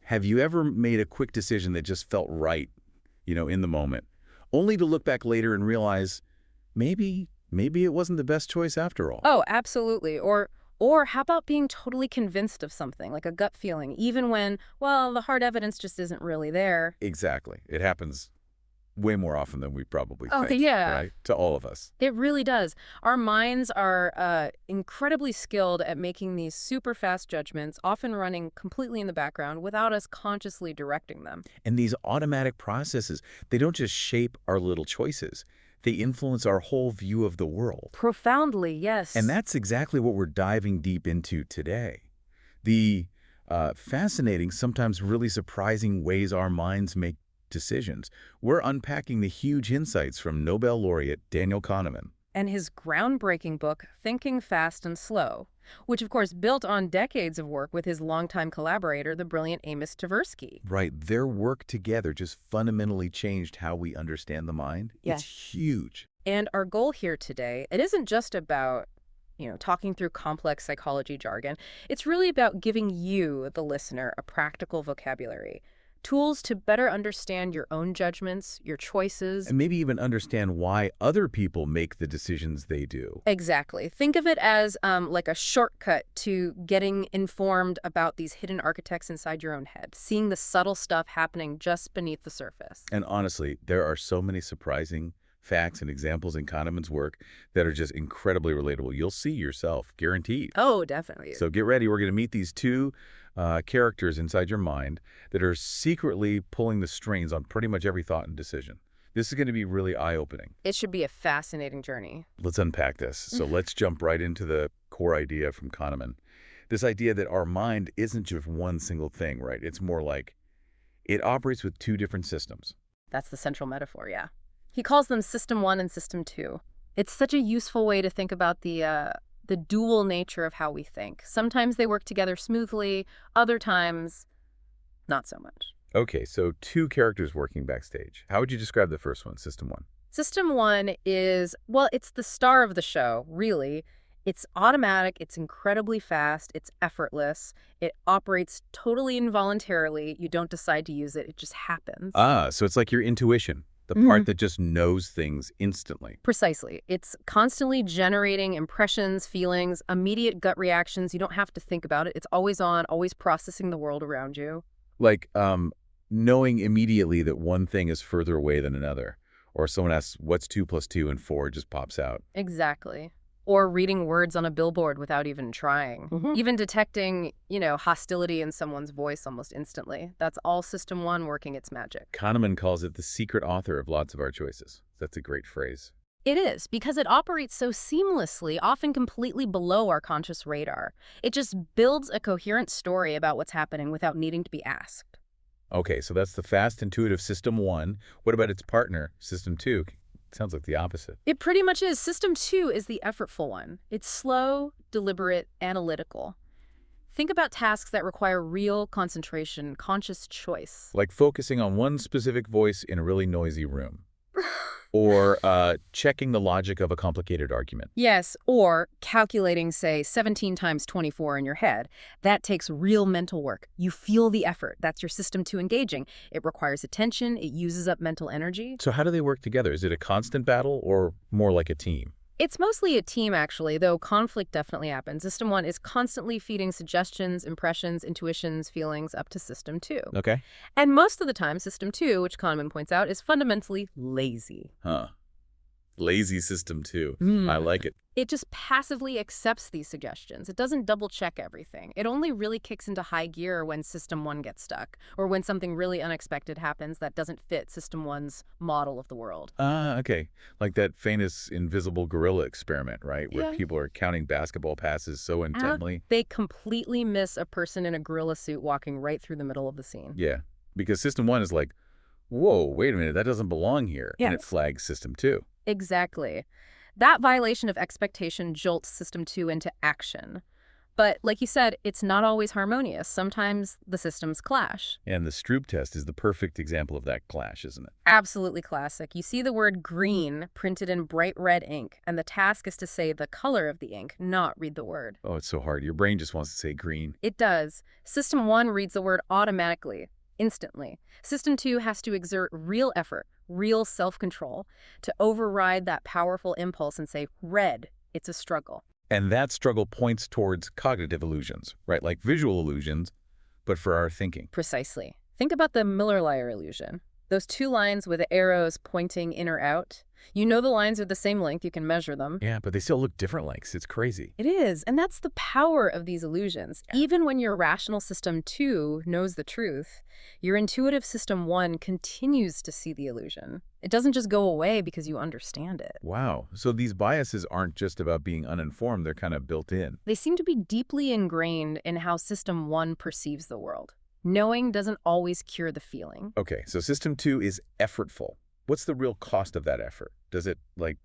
Have you ever made a quick decision that just felt right, in the moment, only to look back later and realize maybe it wasn't the best choice after all? Oh, absolutely. Or how about being totally convinced of something, like a gut feeling, even when, well, the hard evidence just isn't really there. Exactly. It happens way more often than we probably Oh, think, yeah. right? To all of us. It really does. Our minds are incredibly skilled at making these super fast judgments, often running completely in the background without us consciously directing them. And these automatic processes, they don't just shape our little choices. They influence our whole view of the world. Profoundly, And yes. that's exactly what we're diving deep into today. The fascinating, sometimes really surprising ways our minds make decisions. We're unpacking the huge insights from Nobel laureate Daniel Kahneman. And his groundbreaking book, Thinking Fast and Slow, which of course built on decades of work with his longtime collaborator, the brilliant Amos Tversky. Right, their work together just fundamentally changed how we understand the mind. Yes. It's huge. And our goal here today, it isn't just about, talking through complex psychology jargon. It's really about giving you, the listener, a practical vocabulary, tools to better understand your own judgments, your choices. And maybe even understand why other people make the decisions they do. Exactly. Think of it as like a shortcut to getting informed about these hidden architects inside your own head, seeing the subtle stuff happening just beneath the surface. And honestly, there are so many surprising facts and examples in Kahneman's work that are just incredibly relatable. You'll see yourself, guaranteed. Oh, definitely. So get ready. We're going to meet these two characters inside your mind that are secretly pulling the strings on pretty much every thought and decision. This is going to be really eye-opening. It should be a fascinating journey. Let's unpack this. So let's jump right into the core idea from Kahneman. This idea that our mind isn't just one single thing, right? It's more like it operates with two different systems. That's the central metaphor, yeah. He calls them System 1 and System 2. It's such a useful way to think about the dual nature of how we think. Sometimes they work together smoothly, other times, not so much. Okay, so two characters working backstage. How would you describe the first one, System 1? System 1 is, well, it's the star of the show, really. It's automatic, it's incredibly fast, it's effortless, it operates totally involuntarily. You don't decide to use it, it just happens. So it's like your intuition, the part that just knows things instantly. Precisely. It's constantly generating impressions, feelings, immediate gut reactions. You don't have to think about it. It's always on, always processing the world around you. Like knowing immediately that one thing is further away than another. Or someone asks, what's 2 + 2 and 4 just pops out. Exactly. Or reading words on a billboard without even trying. Even detecting, hostility in someone's voice almost instantly. That's all System 1 working its magic. Kahneman calls it the secret author of lots of our choices. That's a great phrase. It is, because it operates so seamlessly, often completely below our conscious radar. It just builds a coherent story about what's happening without needing to be asked. Okay, so that's the fast, intuitive System 1. What about its partner, System 2? Sounds like the opposite. It pretty much is. System 2 is the effortful one. It's slow, deliberate, analytical. Think about tasks that require real concentration, conscious choice. Like focusing on one specific voice in a really noisy room. Or checking the logic of a complicated argument. Yes, or calculating, say, 17 times 24 in your head. That takes real mental work. You feel the effort. That's your System 2 engaging. It requires attention. It uses up mental energy. So how do they work together? Is it a constant battle or more like a team? It's mostly a team, actually, though conflict definitely happens. System 1 is constantly feeding suggestions, impressions, intuitions, feelings up to System 2. Okay. And most of the time, System 2, which Kahneman points out, is fundamentally lazy. Huh. Lazy System 2. I like it. It just passively accepts these suggestions. It doesn't double-check everything. It only really kicks into high gear when System 1 gets stuck, or when something really unexpected happens that doesn't fit System 1's model of the world. Okay. Like that famous invisible gorilla experiment, right? Where people are counting basketball passes so intently. They completely miss a person in a gorilla suit walking right through the middle of the scene. Yeah. Because System 1 is like, whoa, wait a minute, that doesn't belong here. Yes. And it flags System 2. Exactly. That violation of expectation jolts System 2 into action. But like you said, it's not always harmonious. Sometimes the systems clash. And the Stroop test is the perfect example of that clash, isn't it? Absolutely classic. You see the word green printed in bright red ink, and the task is to say the color of the ink, not read the word. Oh, it's so hard. Your brain just wants to say green. It does. System 1 reads the word automatically, instantly. System 2 has to exert real effort, real self-control, to override that powerful impulse and say, red, it's a struggle. And that struggle points towards cognitive illusions, right? Like visual illusions, but for our thinking. Precisely. Think about the Miller-Lyer illusion. Those two lines with the arrows pointing in or out. You know the lines are the same length, you can measure them. Yeah, but they still look different lengths. It's crazy. It is, and that's the power of these illusions. Even when your rational system 2 knows the truth, your intuitive system 1 continues to see the illusion. It doesn't just go away because you understand it. Wow. So these biases aren't just about being uninformed, they're kind of built in. They seem to be deeply ingrained in how system 1 perceives the world. Knowing doesn't always cure the feeling. Okay, so system 2 is effortful. What's the real cost of that effort? Does it, like,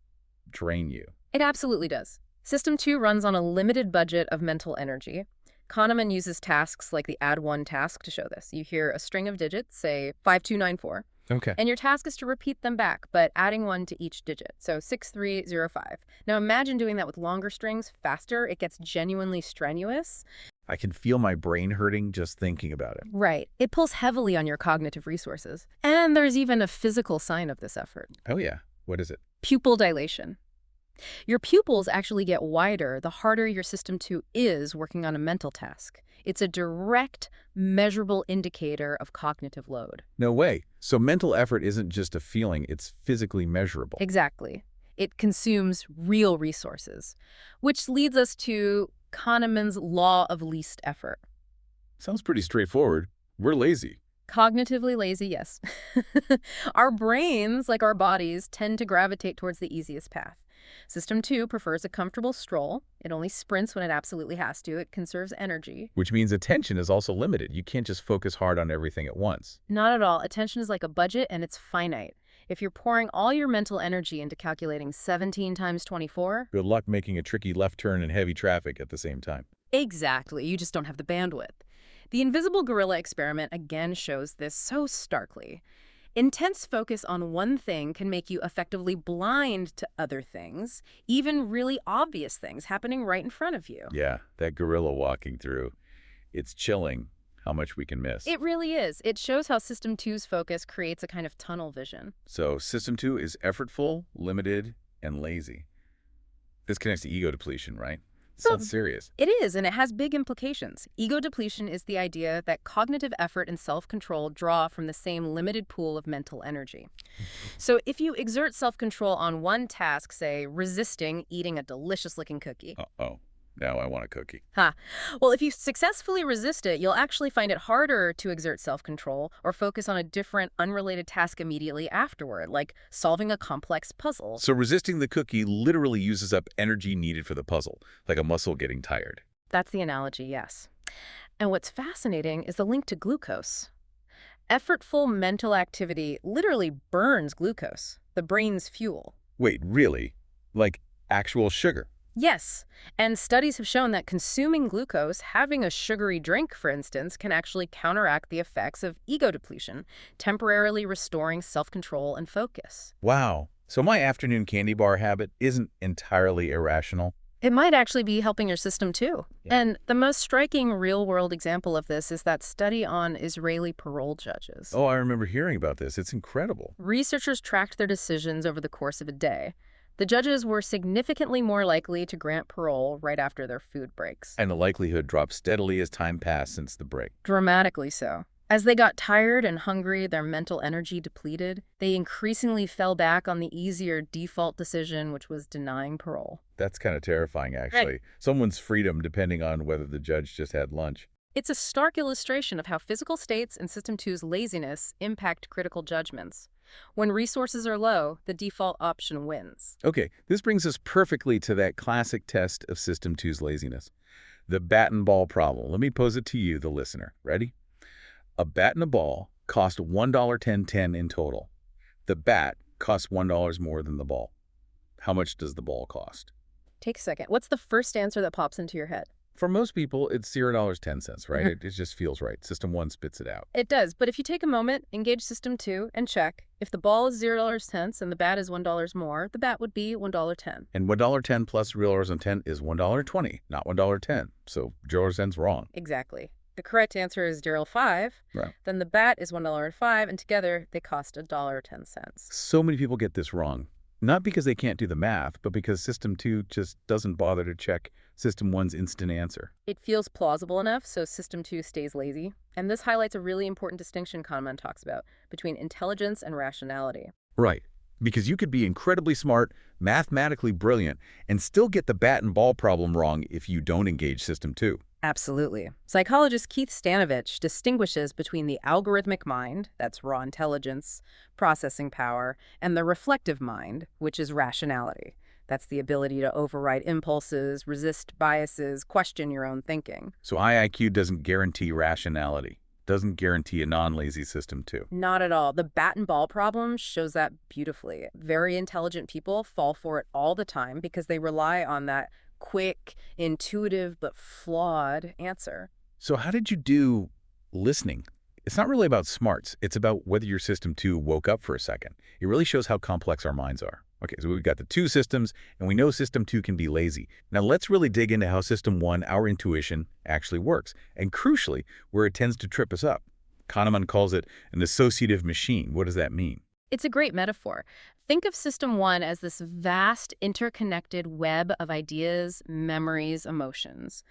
drain you? It absolutely does. System 2 runs on a limited budget of mental energy. Kahneman uses tasks like the add one task to show this. You hear a string of digits, say 5294, Okay. and your task is to repeat them back, but adding one to each digit. So 6305. Now imagine doing that with longer strings, faster. It gets genuinely strenuous. I can feel my brain hurting just thinking about it. Right. It pulls heavily on your cognitive resources. And there's even a physical sign of this effort. Oh, yeah. What is it? Pupil dilation. Your pupils actually get wider the harder your system 2 is working on a mental task. It's a direct, measurable indicator of cognitive load. No way. So mental effort isn't just a feeling, it's physically measurable. Exactly. It consumes real resources, which leads us to Kahneman's law of least effort. Sounds pretty straightforward. We're lazy. Cognitively lazy, yes. Our brains, like our bodies, tend to gravitate towards the easiest path. System 2 prefers a comfortable stroll. It only sprints when it absolutely has to. It conserves energy. Which means attention is also limited. You can't just focus hard on everything at once. Not at all. Attention is like a budget, and it's finite. If you're pouring all your mental energy into calculating 17 times 24... Good luck making a tricky left turn in heavy traffic at the same time. Exactly. You just don't have the bandwidth. The invisible gorilla experiment again shows this so starkly. Intense focus on one thing can make you effectively blind to other things, even really obvious things happening right in front of you. Yeah, that gorilla walking through. It's chilling how much we can miss. It really is. It shows how System 2's focus creates a kind of tunnel vision. So System 2 is effortful, limited, and lazy. This connects to ego depletion, right? Sounds serious. It is, and it has big implications. Ego depletion is the idea that cognitive effort and self-control draw from the same limited pool of mental energy. So if you exert self-control on one task, say resisting eating a delicious-looking cookie. Uh-oh. Now I want a cookie. Well, if you successfully resist it, you'll actually find it harder to exert self-control or focus on a different, unrelated task immediately afterward, like solving a complex puzzle. So resisting the cookie literally uses up energy needed for the puzzle, like a muscle getting tired. That's the analogy, yes. And what's fascinating is the link to glucose. Effortful mental activity literally burns glucose, the brain's fuel. Wait, really? Like actual sugar? Yes, and studies have shown that consuming glucose, having a sugary drink, for instance, can actually counteract the effects of ego depletion, temporarily restoring self-control and focus. Wow. So my afternoon candy bar habit isn't entirely irrational. It might actually be helping your system too. Yeah. And the most striking real-world example of this is that study on Israeli parole judges. Oh, I remember hearing about this. It's incredible. Researchers tracked their decisions over the course of a day. The judges were significantly more likely to grant parole right after their food breaks. And the likelihood dropped steadily as time passed since the break. Dramatically so. As they got tired and hungry, their mental energy depleted, they increasingly fell back on the easier default decision, which was denying parole. That's kind of terrifying, actually. Right. Someone's freedom depending on whether the judge just had lunch. It's a stark illustration of how physical states and System 2's laziness impact critical judgments. When resources are low, the default option wins. Okay, this brings us perfectly to that classic test of System 2's laziness. The bat and ball problem. Let me pose it to you, the listener. Ready? A bat and a ball cost $1.10 in total. The bat costs $1 more than the ball. How much does the ball cost? Take a second. What's the first answer that pops into your head? For most people, it's $0.10, right? It just feels right. System 1 spits it out. It does, but if you take a moment, engage System 2, and check, if the ball is $0.10 and the bat is $1 more, the bat would be $1.10. And $1.10 plus $0.10 is $1.20, not $1.10. So $0.10's wrong. Exactly. The correct answer is $0.05. Right. Then the bat is $1.05, and together they cost $1.10. So many people get this wrong. Not because they can't do the math, but because System 2 just doesn't bother to check System 1's instant answer. It feels plausible enough, so System 2 stays lazy. And this highlights a really important distinction Kahneman talks about between intelligence and rationality. Right. Because you could be incredibly smart, mathematically brilliant, and still get the bat and ball problem wrong if you don't engage System 2. Absolutely. Psychologist Keith Stanovich distinguishes between the algorithmic mind, that's raw intelligence, processing power, and the reflective mind, which is rationality. That's the ability to override impulses, resist biases, question your own thinking. So IIQ doesn't guarantee rationality, doesn't guarantee a non-lazy System 2. Not at all. The bat and ball problem shows that beautifully. Very intelligent people fall for it all the time because they rely on that quick, intuitive, but flawed answer. So how did you do listening? It's not really about smarts. It's about whether your System 2 woke up for a second. It really shows how complex our minds are. Okay, so we've got the two systems, and we know System 2 can be lazy. Now let's really dig into how System 1, our intuition, actually works, and crucially, where it tends to trip us up. Kahneman calls it an associative machine. What does that mean? It's a great metaphor. Think of System 1 as this vast, interconnected web of ideas, memories, emotions.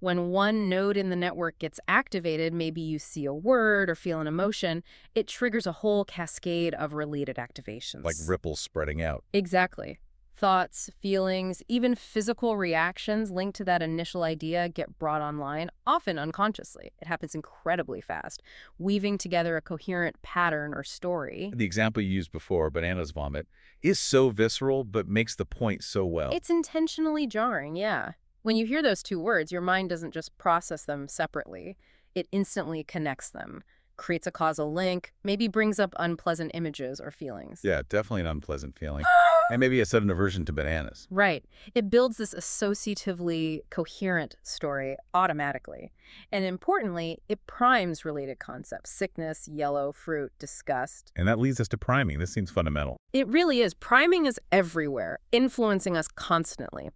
When one node in the network gets activated, maybe you see a word or feel an emotion, it triggers a whole cascade of related activations. Like ripples spreading out. Exactly. Thoughts, feelings, even physical reactions linked to that initial idea get brought online, often unconsciously. It happens incredibly fast, weaving together a coherent pattern or story. The example you used before, bananas vomit, is so visceral but makes the point so well. It's intentionally jarring, yeah. When you hear those two words, your mind doesn't just process them separately. It instantly connects them, creates a causal link, maybe brings up unpleasant images or feelings. Yeah, definitely an unpleasant feeling. And maybe a sudden aversion to bananas. Right. It builds this associatively coherent story automatically. And importantly, it primes related concepts: sickness, yellow, fruit, disgust. And that leads us to priming. This seems fundamental. It really is. Priming is everywhere, influencing us constantly.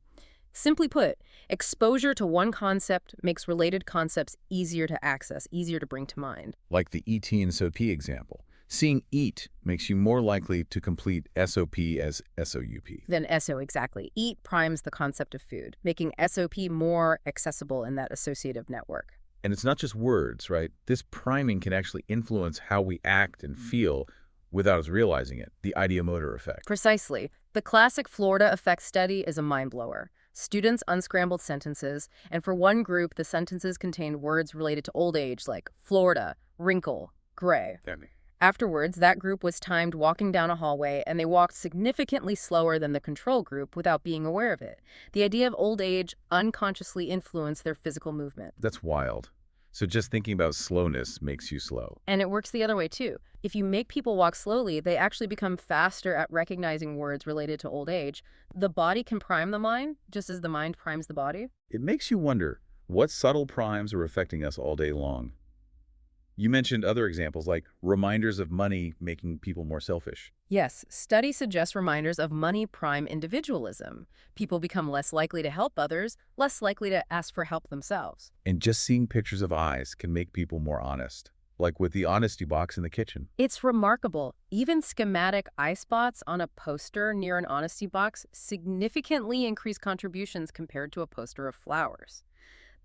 Simply put, exposure to one concept makes related concepts easier to access, easier to bring to mind. Like the ET and SOP example. Seeing eat makes you more likely to complete SOP as SOUP. Then SO, exactly. Eat primes the concept of food, making SOP more accessible in that associative network. And it's not just words, right? This priming can actually influence how we act and feel without us realizing it, the ideomotor effect. Precisely. The classic Florida effect study is a mind-blower. Students unscrambled sentences, and for one group, the sentences contained words related to old age like Florida, wrinkle, gray. Afterwards, that group was timed walking down a hallway, and they walked significantly slower than the control group without being aware of it. The idea of old age unconsciously influenced their physical movement. That's wild. So just thinking about slowness makes you slow. And it works the other way, too. If you make people walk slowly, they actually become faster at recognizing words related to old age. The body can prime the mind, just as the mind primes the body. It makes you wonder what subtle primes are affecting us all day long. You mentioned other examples like reminders of money making people more selfish. Yes, studies suggest reminders of money prime individualism. People become less likely to help others, less likely to ask for help themselves. And just seeing pictures of eyes can make people more honest, like with the honesty box in the kitchen. It's remarkable. Even schematic eye spots on a poster near an honesty box significantly increase contributions compared to a poster of flowers.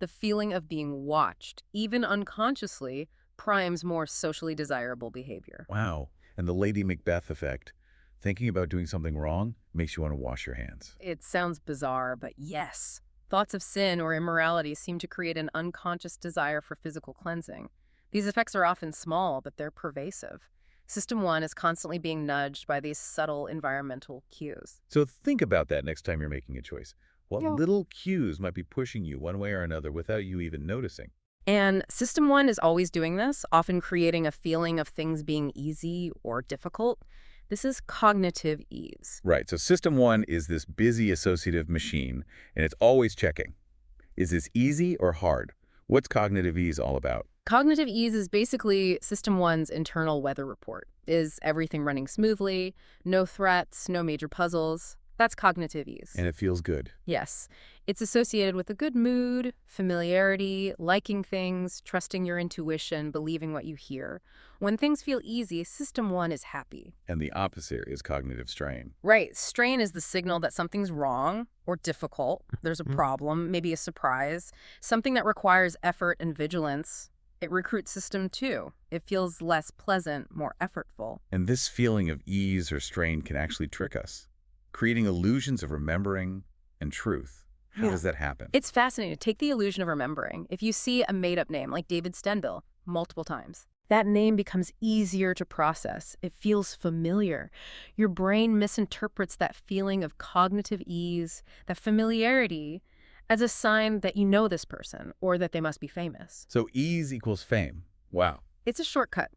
The feeling of being watched, even unconsciously, primes more socially desirable behavior. Wow. And the Lady Macbeth effect. Thinking about doing something wrong makes you want to wash your hands. It sounds bizarre, but yes. Thoughts of sin or immorality seem to create an unconscious desire for physical cleansing. These effects are often small, but they're pervasive. System 1 is constantly being nudged by these subtle environmental cues. So think about that next time you're making a choice. What little cues might be pushing you one way or another without you even noticing? And System 1 is always doing this, often creating a feeling of things being easy or difficult. This is cognitive ease. Right. So System 1 is this busy associative machine, and it's always checking. Is this easy or hard? What's cognitive ease all about? Cognitive ease is basically System 1's internal weather report. Is everything running smoothly? No threats, no major puzzles? That's cognitive ease. And it feels good. Yes. It's associated with a good mood, familiarity, liking things, trusting your intuition, believing what you hear. When things feel easy, System 1 is happy. And the opposite is cognitive strain. Right. Strain is the signal that something's wrong or difficult. There's a problem, maybe a surprise, something that requires effort and vigilance. It recruits System 2. It feels less pleasant, more effortful. And this feeling of ease or strain can actually trick us, creating illusions of remembering and truth. How does that happen? It's fascinating. Take the illusion of remembering. If you see a made-up name like David Stenbill multiple times, that name becomes easier to process. It feels familiar. Your brain misinterprets that feeling of cognitive ease, that familiarity, as a sign that you know this person or that they must be famous. So ease equals fame. Wow. It's a shortcut.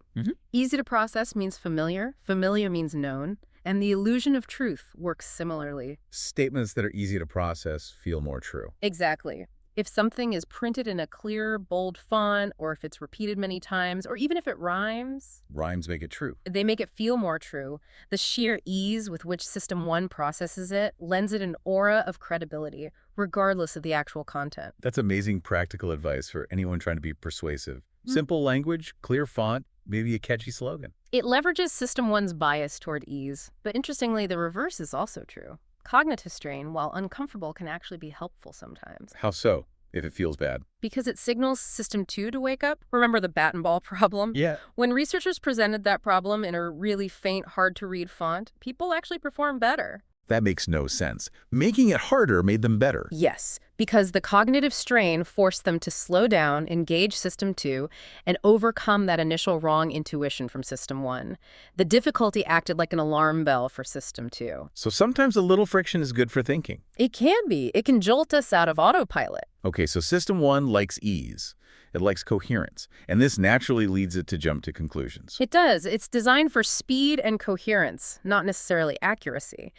Easy to process means familiar. Familiar means known. And the illusion of truth works similarly. Statements that are easy to process feel more true. Exactly. If something is printed in a clear, bold font, or if it's repeated many times, or even if it rhymes, Rhymes make it true. they make it feel more true. The sheer ease with which System 1 processes it lends it an aura of credibility, regardless of the actual content. That's amazing practical advice for anyone trying to be persuasive. Simple language, clear font, maybe a catchy slogan. It leverages System 1's bias toward ease, but interestingly, the reverse is also true. Cognitive strain, while uncomfortable, can actually be helpful sometimes. How so, if it feels bad? Because it signals System 2 to wake up. Remember the bat and ball problem? Yeah. When researchers presented that problem in a really faint, hard-to-read font, people actually performed better. That makes no sense. Making it harder made them better. Yes, because the cognitive strain forced them to slow down, engage System 2, and overcome that initial wrong intuition from System 1. The difficulty acted like an alarm bell for System 2. So sometimes a little friction is good for thinking. It can be. It can jolt us out of autopilot. Okay, so System 1 likes ease. It likes coherence, and this naturally leads it to jump to conclusions. It does. It's designed for speed and coherence, not necessarily accuracy.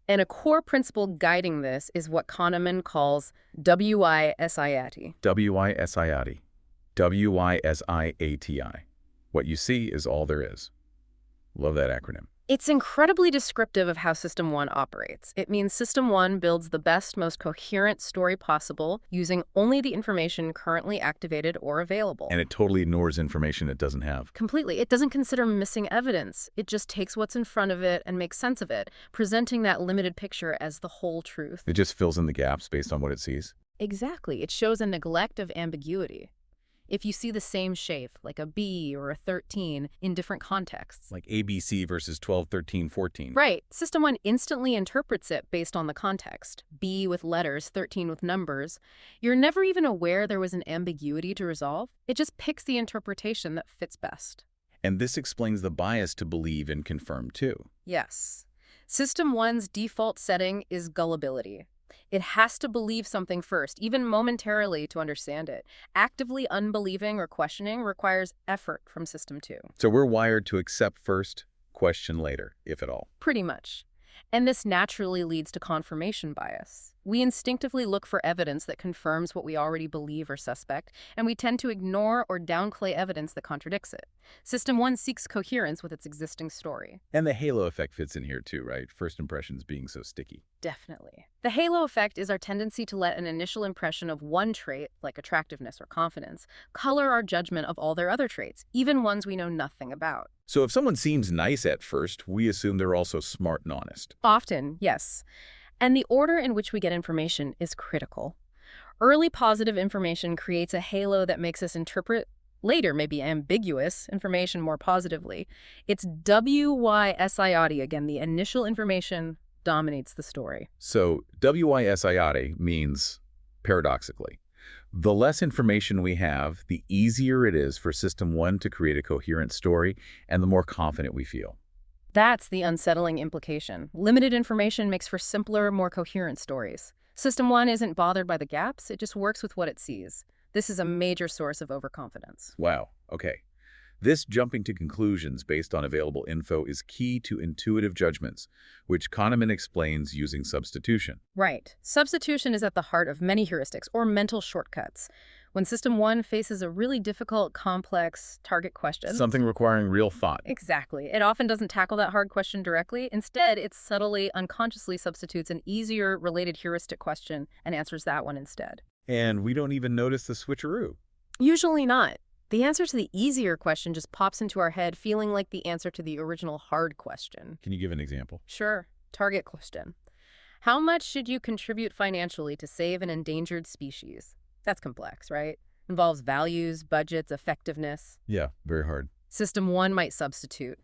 And a core principle guiding this is what Kahneman calls WISIATI. WISIATI. WISIATI. What you see is all there is. Love that acronym. It's incredibly descriptive of how System 1 operates. It means System 1 builds the best, most coherent story possible using only the information currently activated or available. And it totally ignores information it doesn't have. Completely. It doesn't consider missing evidence. It just takes what's in front of it and makes sense of it, presenting that limited picture as the whole truth. It just fills in the gaps based on what it sees. Exactly. It shows a neglect of ambiguity. If you see the same shape, like a B or a 13, in different contexts. Like ABC versus 12, 13, 14. Right. System 1 instantly interprets it based on the context. B with letters, 13 with numbers. You're never even aware there was an ambiguity to resolve. It just picks the interpretation that fits best. And this explains the bias to believe and confirm too. Yes. System 1's default setting is gullibility. It has to believe something first, even momentarily, to understand it. Actively unbelieving or questioning requires effort from System 2. So we're wired to accept first, question later, if at all. Pretty much. And this naturally leads to confirmation bias. We instinctively look for evidence that confirms what we already believe or suspect, and we tend to ignore or downplay evidence that contradicts it. System 1 seeks coherence with its existing story. And the halo effect fits in here too, right? First impressions being so sticky. Definitely. The halo effect is our tendency to let an initial impression of one trait, like attractiveness or confidence, color our judgment of all their other traits, even ones we know nothing about. So if someone seems nice at first, we assume they're also smart and honest. Often, yes. And the order in which we get information is critical. Early positive information creates a halo that makes us interpret later, maybe ambiguous, information more positively. It's WISIATI again. The initial information dominates the story. So WISIATI means, paradoxically, the less information we have, the easier it is for System 1 to create a coherent story and the more confident we feel. That's the unsettling implication. Limited information makes for simpler, more coherent stories. System 1 isn't bothered by the gaps, it just works with what it sees. This is a major source of overconfidence. Wow, okay. This jumping to conclusions based on available info is key to intuitive judgments, which Kahneman explains using substitution. Right. Substitution is at the heart of many heuristics or mental shortcuts. When System 1 faces a really difficult, complex target question, Something requiring real thought. exactly, it often doesn't tackle that hard question directly. Instead, it subtly, unconsciously substitutes an easier related heuristic question and answers that one instead. And we don't even notice the switcheroo. Usually not. The answer to the easier question just pops into our head, feeling like the answer to the original hard question. Can you give an example? Sure. Target question. How much should you contribute financially to save an endangered species? That's complex, right? Involves values, budgets, effectiveness. Yeah, very hard. System 1 might substitute.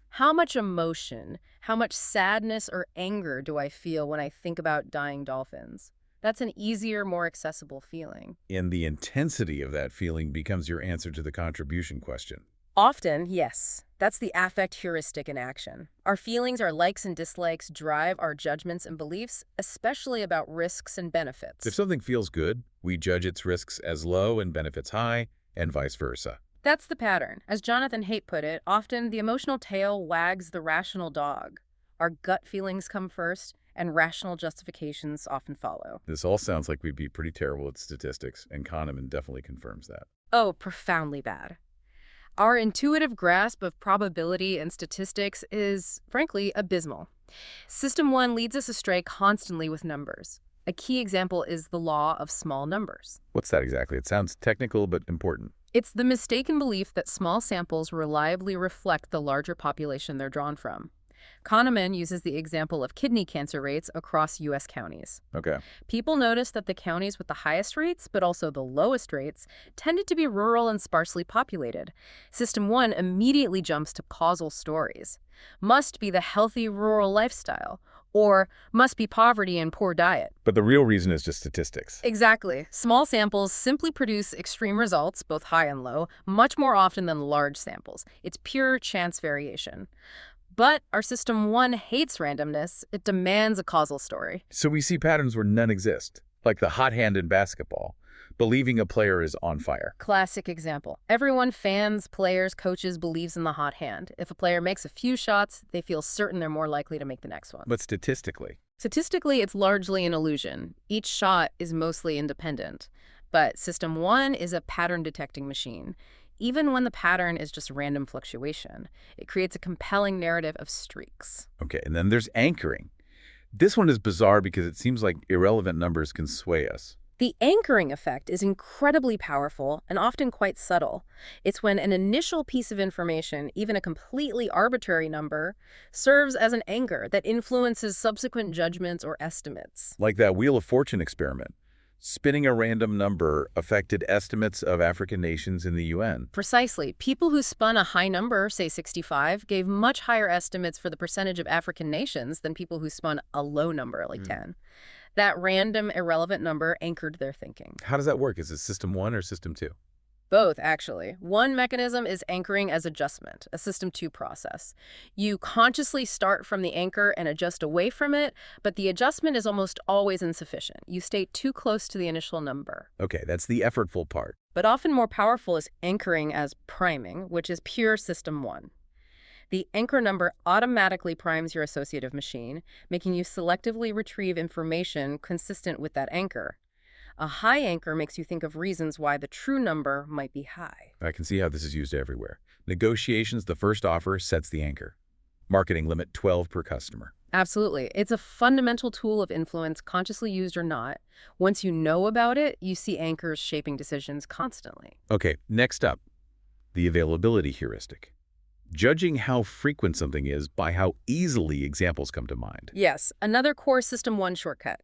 How much emotion, how much sadness or anger do I feel when I think about dying dolphins? That's an easier, more accessible feeling. And the intensity of that feeling becomes your answer to the contribution question. Often, yes. That's the affect heuristic in action. Our feelings, our likes and dislikes drive our judgments and beliefs, especially about risks and benefits. If something feels good, we judge its risks as low and benefits high, and vice versa. That's the pattern. As Jonathan Haidt put it, often the emotional tail wags the rational dog. Our gut feelings come first, and rational justifications often follow. This all sounds like we'd be pretty terrible at statistics, and Kahneman definitely confirms that. Oh, profoundly bad. Our intuitive grasp of probability and statistics is, frankly, abysmal. System 1 leads us astray constantly with numbers. A key example is the law of small numbers. What's that exactly? It sounds technical but important. It's the mistaken belief that small samples reliably reflect the larger population they're drawn from. Kahneman uses the example of kidney cancer rates across U.S. counties. Okay. People noticed that the counties with the highest rates, but also the lowest rates, tended to be rural and sparsely populated. System 1 immediately jumps to causal stories. Must be the healthy rural lifestyle, or must be poverty and poor diet. But the real reason is just statistics. Exactly. Small samples simply produce extreme results, both high and low, much more often than large samples. It's pure chance variation. But our System 1 hates randomness. It demands a causal story. So we see patterns where none exist, like the hot hand in basketball, believing a player is on fire. Classic example. Everyone, fans, players, coaches, believes in the hot hand. If a player makes a few shots, they feel certain they're more likely to make the next one. But statistically, Statistically, it's largely an illusion. Each shot is mostly independent. But System 1 is a pattern-detecting machine. Even when the pattern is just random fluctuation, it creates a compelling narrative of streaks. okay, and then there's anchoring. This one is bizarre because it seems like irrelevant numbers can sway us. The anchoring effect is incredibly powerful and often quite subtle. It's when an initial piece of information, even a completely arbitrary number, serves as an anchor that influences subsequent judgments or estimates. Like that Wheel of Fortune experiment. Spinning a random number affected estimates of African nations in the UN. Precisely. People who spun a high number, say 65, gave much higher estimates for the percentage of African nations than people who spun a low number, like 10. That random, irrelevant number anchored their thinking. How does that work? Is it System 1 or System 2? Both, actually. One mechanism is anchoring as adjustment, a System 2 process. You consciously start from the anchor and adjust away from it, but the adjustment is almost always insufficient. You stay too close to the initial number. Okay, that's the effortful part. But often more powerful is anchoring as priming, which is pure System 1. The anchor number automatically primes your associative machine, making you selectively retrieve information consistent with that anchor. A high anchor makes you think of reasons why the true number might be high. I can see how this is used everywhere. Negotiations, the first offer sets the anchor. Marketing limit 12 per customer. Absolutely. It's a fundamental tool of influence, consciously used or not. Once you know about it, you see anchors shaping decisions constantly. Okay, next up, the availability heuristic. Judging how frequent something is by how easily examples come to mind. Yes, another core System 1 shortcut.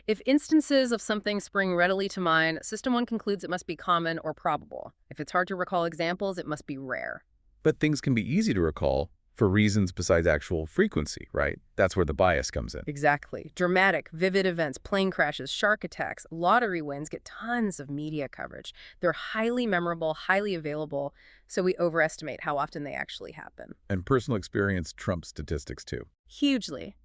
If instances of something spring readily to mind, System 1 concludes it must be common or probable. If it's hard to recall examples, it must be rare. But things can be easy to recall for reasons besides actual frequency, right? That's where the bias comes in. Exactly. Dramatic, vivid events, plane crashes, shark attacks, lottery wins get tons of media coverage. They're highly memorable, highly available, so we overestimate how often they actually happen. And personal experience trumps statistics too. Hugely.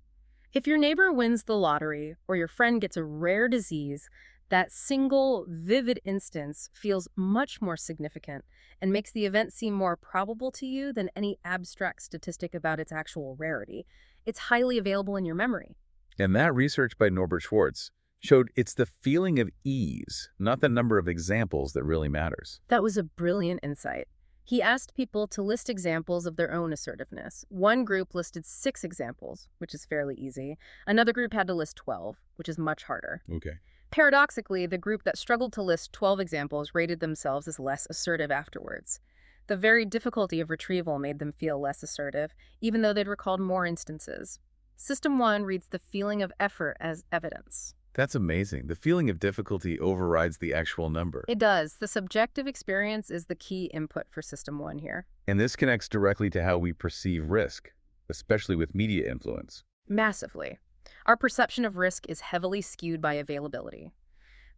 If your neighbor wins the lottery or your friend gets a rare disease, That single, vivid instance feels much more significant and makes the event seem more probable to you than any abstract statistic about its actual rarity. It's highly available in your memory. And that research by Norbert Schwartz showed it's the feeling of ease, not the number of examples, that really matters. That was a brilliant insight. He asked people to list examples of their own assertiveness. One group listed 6 examples, which is fairly easy. Another group had to list 12, which is much harder. Okay. Paradoxically, the group that struggled to list 12 examples rated themselves as less assertive afterwards. The very difficulty of retrieval made them feel less assertive, even though they'd recalled more instances. System 1 reads the feeling of effort as evidence. That's amazing. The feeling of difficulty overrides the actual number. It does. The subjective experience is the key input for System 1 here. And this connects directly to how we perceive risk, especially with media influence. Massively. Our perception of risk is heavily skewed by availability.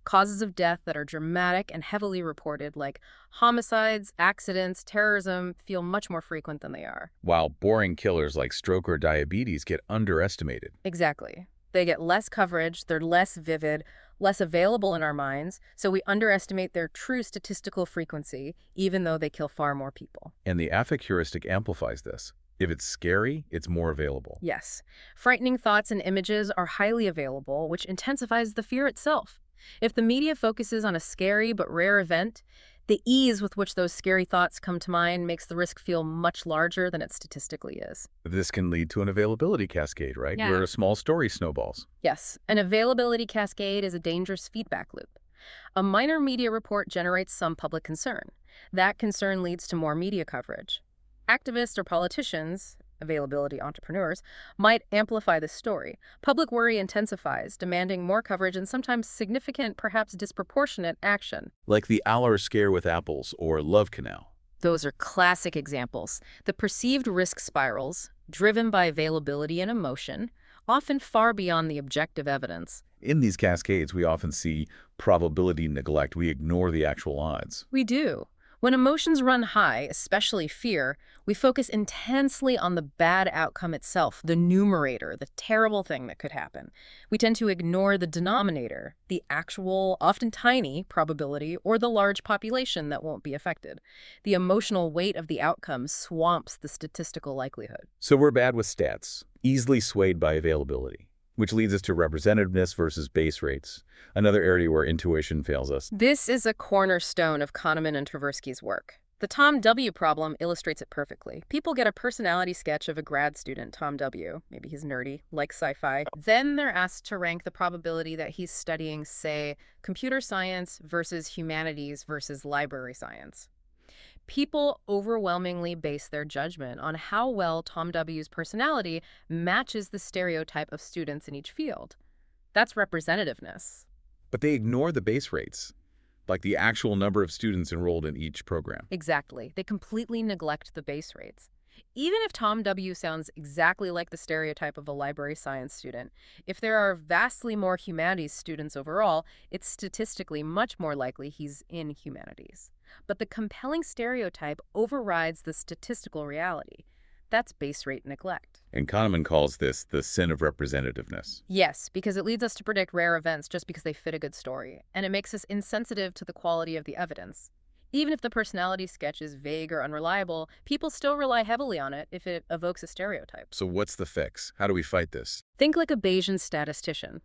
Causes of death that are dramatic and heavily reported, like homicides, accidents, terrorism, feel much more frequent than they are. While boring killers like stroke or diabetes get underestimated. Exactly. They get less coverage, they're less vivid, less available in our minds, so we underestimate their true statistical frequency, even though they kill far more people. And the affect heuristic amplifies this. If it's scary, it's more available. Yes. Frightening thoughts and images are highly available, which intensifies the fear itself. If the media focuses on a scary but rare event, the ease with which those scary thoughts come to mind makes the risk feel much larger than it statistically is. This can lead to an availability cascade, right? Yeah. Where a small story snowballs. Yes, an availability cascade is a dangerous feedback loop. A minor media report generates some public concern. That concern leads to more media coverage. Activists or politicians, availability entrepreneurs, might amplify the story. Public worry intensifies, demanding more coverage and sometimes significant, perhaps disproportionate action. Like the Aller scare with apples or Love Canal. Those are classic examples. The perceived risk spirals, driven by availability and emotion, often far beyond the objective evidence. In these cascades, we often see probability neglect. We ignore the actual odds. We do. When emotions run high, especially fear, we focus intensely on the bad outcome itself, the numerator, the terrible thing that could happen. We tend to ignore the denominator, the actual, often tiny, probability, or the large population that won't be affected. The emotional weight of the outcome swamps the statistical likelihood. So we're bad with stats, easily swayed by availability, which leads us to representativeness versus base rates, another area where intuition fails us. This is a cornerstone of Kahneman and Tversky's work. The Tom W. problem illustrates it perfectly. People get a personality sketch of a grad student, Tom W. Maybe he's nerdy, likes sci-fi. Then they're asked to rank the probability that he's studying, say, computer science versus humanities versus library science. People overwhelmingly base their judgment on how well Tom W.'s personality matches the stereotype of students in each field. That's representativeness. But they ignore the base rates, like the actual number of students enrolled in each program. Exactly. They completely neglect the base rates. Even if Tom W. sounds exactly like the stereotype of a library science student, if there are vastly more humanities students overall, it's statistically much more likely he's in humanities. But the compelling stereotype overrides the statistical reality. That's base rate neglect. And Kahneman calls this the sin of representativeness. Yes, because it leads us to predict rare events just because they fit a good story, and it makes us insensitive to the quality of the evidence. Even if the personality sketch is vague or unreliable, people still rely heavily on it if it evokes a stereotype. So what's the fix? How do we fight this? Think like a Bayesian statistician.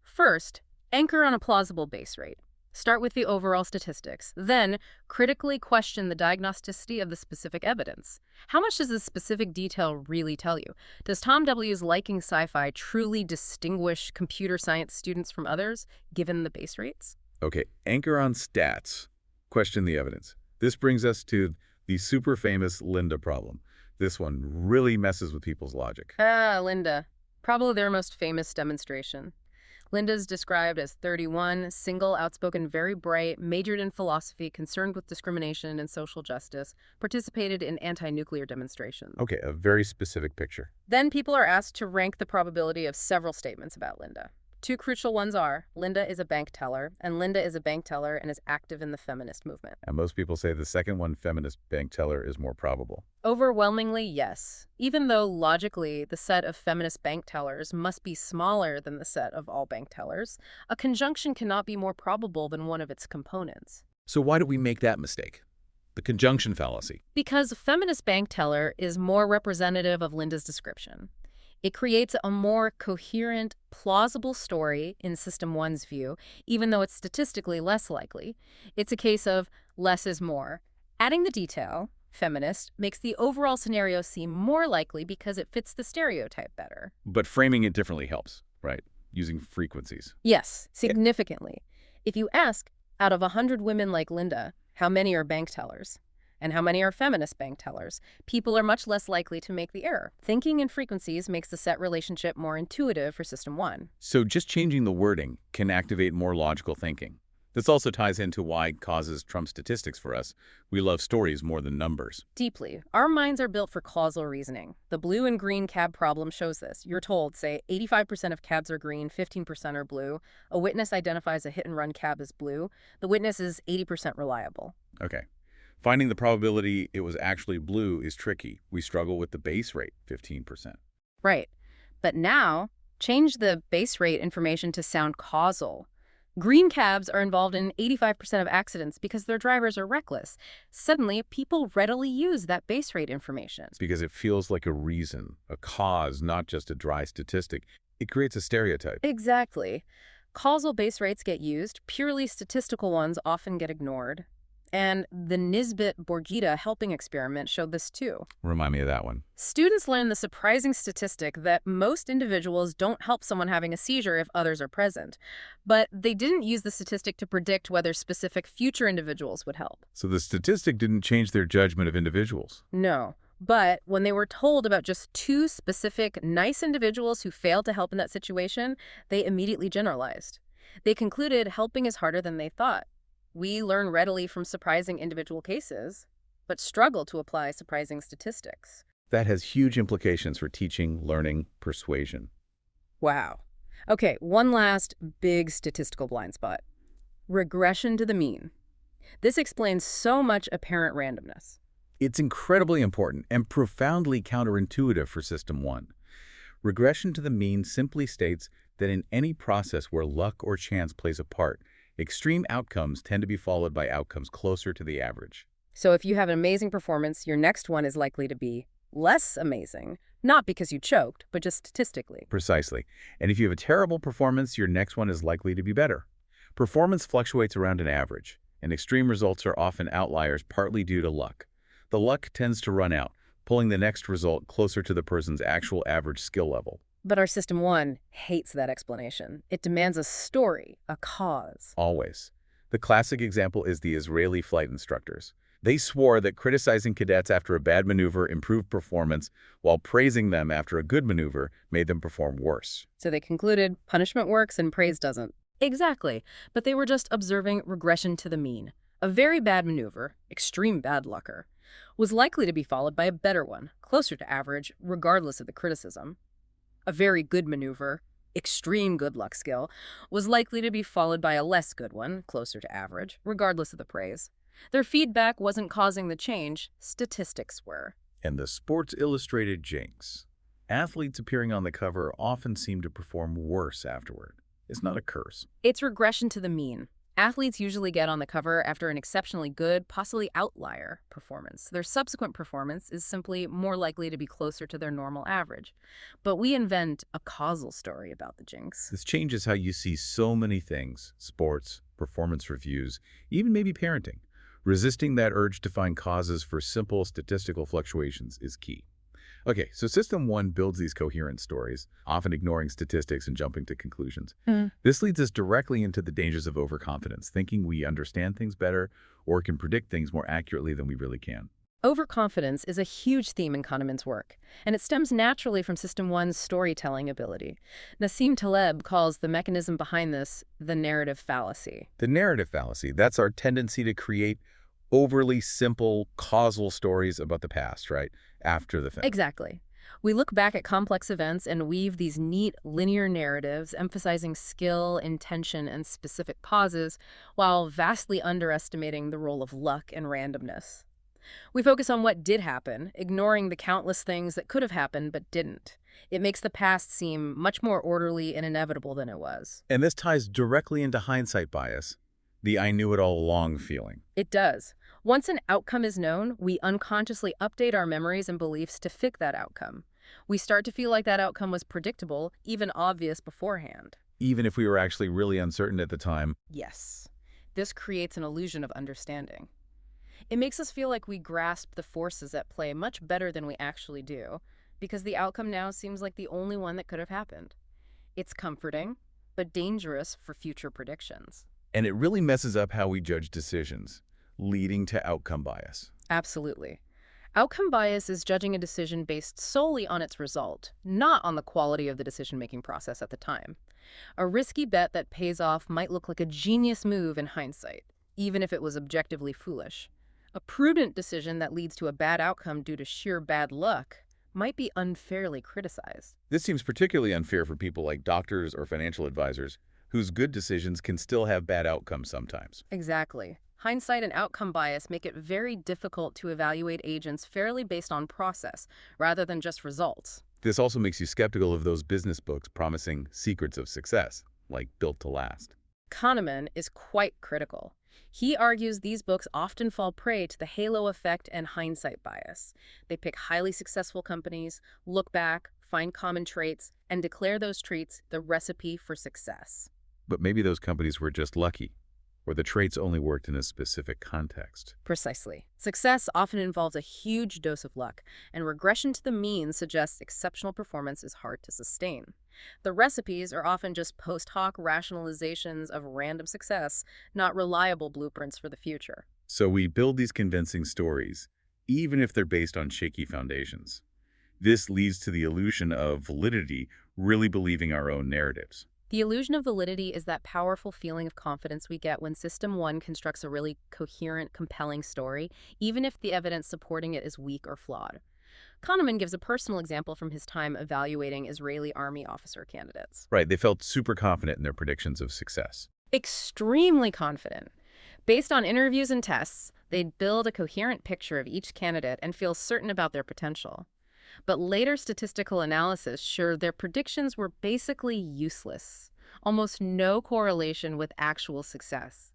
First, anchor on a plausible base rate. Start with the overall statistics. Then, critically question the diagnosticity of the specific evidence. How much does this specific detail really tell you? Does Tom W.'s liking sci-fi truly distinguish computer science students from others, given the base rates? Okay, anchor on stats. Question the evidence. This brings us to the super famous Linda problem. This one really messes with people's logic. Linda. Probably their most famous demonstration. Linda's described as 31, single, outspoken, very bright, majored in philosophy, concerned with discrimination and social justice, participated in anti-nuclear demonstrations. Okay, a very specific picture. Then people are asked to rank the probability of several statements about Linda. Two crucial ones are Linda is a bank teller, and Linda is a bank teller and is active in the feminist movement. And most people say the second one, feminist bank teller, is more probable. Overwhelmingly, yes. Even though logically the set of feminist bank tellers must be smaller than the set of all bank tellers, a conjunction cannot be more probable than one of its components. So why do we make that mistake? The conjunction fallacy. Because feminist bank teller is more representative of Linda's description. It creates a more coherent, plausible story in System 1's view, even though it's statistically less likely. It's a case of less is more. Adding the detail, feminist, makes the overall scenario seem more likely because it fits the stereotype better. But framing it differently helps, right? Using frequencies. Yes, significantly. If you ask, out of 100 women like Linda, how many are bank tellers? And how many are feminist bank tellers? People are much less likely to make the error. Thinking in frequencies makes the set relationship more intuitive for System 1. So just changing the wording can activate more logical thinking. This also ties into why causes trump statistics for us. We love stories more than numbers. Deeply. Our minds are built for causal reasoning. The blue and green cab problem shows this. You're told, say, 85% of cabs are green, 15% are blue. A witness identifies a hit-and-run cab as blue. The witness is 80% reliable. Okay. Finding the probability it was actually blue is tricky. We struggle with the base rate, 15%. Right. But now, change the base rate information to sound causal. Green cabs are involved in 85% of accidents because their drivers are reckless. Suddenly, people readily use that base rate information. It's because it feels like a reason, a cause, not just a dry statistic. It creates a stereotype. Exactly. Causal base rates get used. Purely statistical ones often get ignored. And the Nisbet-Borgita helping experiment showed this too. Remind me of that one. Students learned the surprising statistic that most individuals don't help someone having a seizure if others are present. But they didn't use the statistic to predict whether specific future individuals would help. So the statistic didn't change their judgment of individuals. No. But when they were told about just two specific nice individuals who failed to help in that situation, they immediately generalized. They concluded helping is harder than they thought. We learn readily from surprising individual cases, but struggle to apply surprising statistics. That has huge implications for teaching, learning, persuasion. Wow. Okay, one last big statistical blind spot. Regression to the mean. This explains so much apparent randomness. It's incredibly important and profoundly counterintuitive for System 1. Regression to the mean simply states that in any process where luck or chance plays a part, extreme outcomes tend to be followed by outcomes closer to the average. So if you have an amazing performance, your next one is likely to be less amazing, not because you choked, but just statistically. Precisely. And if you have a terrible performance, your next one is likely to be better. Performance fluctuates around an average, and extreme results are often outliers partly due to luck. The luck tends to run out, pulling the next result closer to the person's actual average skill level. But our System 1 hates that explanation. It demands a story, a cause. Always. The classic example is the Israeli flight instructors. They swore that criticizing cadets after a bad maneuver improved performance, while praising them after a good maneuver made them perform worse. So they concluded punishment works and praise doesn't. Exactly. But they were just observing regression to the mean. A very bad maneuver, extreme bad lucker, was likely to be followed by a better one, closer to average, regardless of the criticism. A very good maneuver, extreme good luck skill, was likely to be followed by a less good one, closer to average, regardless of the praise. Their feedback wasn't causing the change, statistics were. And the Sports Illustrated jinx. Athletes appearing on the cover often seem to perform worse afterward. It's not a curse. It's regression to the mean. Athletes usually get on the cover after an exceptionally good, possibly outlier performance. Their subsequent performance is simply more likely to be closer to their normal average. But we invent a causal story about the jinx. This changes how you see so many things: sports, performance reviews, even maybe parenting. Resisting that urge to find causes for simple statistical fluctuations is key. Okay, so System 1 builds these coherent stories, often ignoring statistics and jumping to conclusions. This leads us directly into the dangers of overconfidence, thinking we understand things better or can predict things more accurately than we really can. Overconfidence is a huge theme in Kahneman's work, and it stems naturally from System 1's storytelling ability. Nassim Taleb calls the mechanism behind this the narrative fallacy. The narrative fallacy, that's our tendency to create overly simple causal stories about the past, right? After the fact. Exactly. We look back at complex events and weave these neat, linear narratives emphasizing skill, intention, and specific pauses, while vastly underestimating the role of luck and randomness. We focus on what did happen, ignoring the countless things that could have happened but didn't. It makes the past seem much more orderly and inevitable than it was. And this ties directly into hindsight bias, the I knew it all along feeling. It does. Once an outcome is known, we unconsciously update our memories and beliefs to fit that outcome. We start to feel like that outcome was predictable, even obvious beforehand. Even if we were actually really uncertain at the time. Yes. This creates an illusion of understanding. It makes us feel like we grasp the forces at play much better than we actually do, because the outcome now seems like the only one that could have happened. It's comforting, but dangerous for future predictions. And it really messes up how we judge decisions, leading to outcome bias. Absolutely. Outcome bias is judging a decision based solely on its result, not on the quality of the decision-making process at the time. A risky bet that pays off might look like a genius move in hindsight, even if it was objectively foolish. A prudent decision that leads to a bad outcome due to sheer bad luck might be unfairly criticized. This seems particularly unfair for people like doctors or financial advisors, whose good decisions can still have bad outcomes sometimes. Exactly. Hindsight and outcome bias make it very difficult to evaluate agents fairly based on process, rather than just results. This also makes you skeptical of those business books promising secrets of success, like Built to Last. Kahneman is quite critical. He argues these books often fall prey to the halo effect and hindsight bias. They pick highly successful companies, look back, find common traits, and declare those traits the recipe for success. But maybe those companies were just lucky, or the traits only worked in a specific context. Precisely. Success often involves a huge dose of luck, and regression to the mean suggests exceptional performance is hard to sustain. The recipes are often just post hoc rationalizations of random success, not reliable blueprints for the future. So we build these convincing stories, even if they're based on shaky foundations. This leads to the illusion of validity, really believing our own narratives. The illusion of validity is that powerful feeling of confidence we get when System 1 constructs a really coherent, compelling story, even if the evidence supporting it is weak or flawed. Kahneman gives a personal example from his time evaluating Israeli army officer candidates. Right, they felt super confident in their predictions of success. Extremely confident. Based on interviews and tests, they'd build a coherent picture of each candidate and feel certain about their potential. But later statistical analysis showed their predictions were basically useless, almost no correlation with actual success.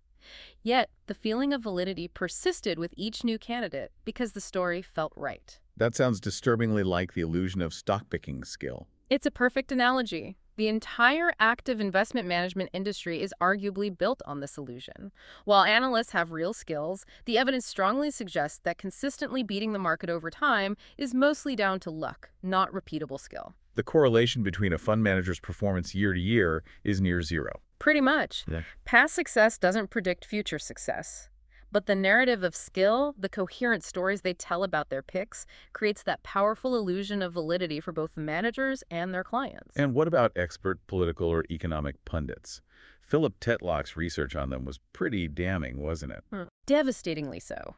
Yet, the feeling of validity persisted with each new candidate because the story felt right. That sounds disturbingly like the illusion of stock picking skill. It's a perfect analogy. The entire active investment management industry is arguably built on this illusion. While analysts have real skills, the evidence strongly suggests that consistently beating the market over time is mostly down to luck, not repeatable skill. The correlation between a fund manager's performance year to year is near zero. Pretty much. Yeah. Past success doesn't predict future success. But the narrative of skill, the coherent stories they tell about their picks, creates that powerful illusion of validity for both the managers and their clients. And what about expert political or economic pundits? Philip Tetlock's research on them was pretty damning, wasn't it? Devastatingly so.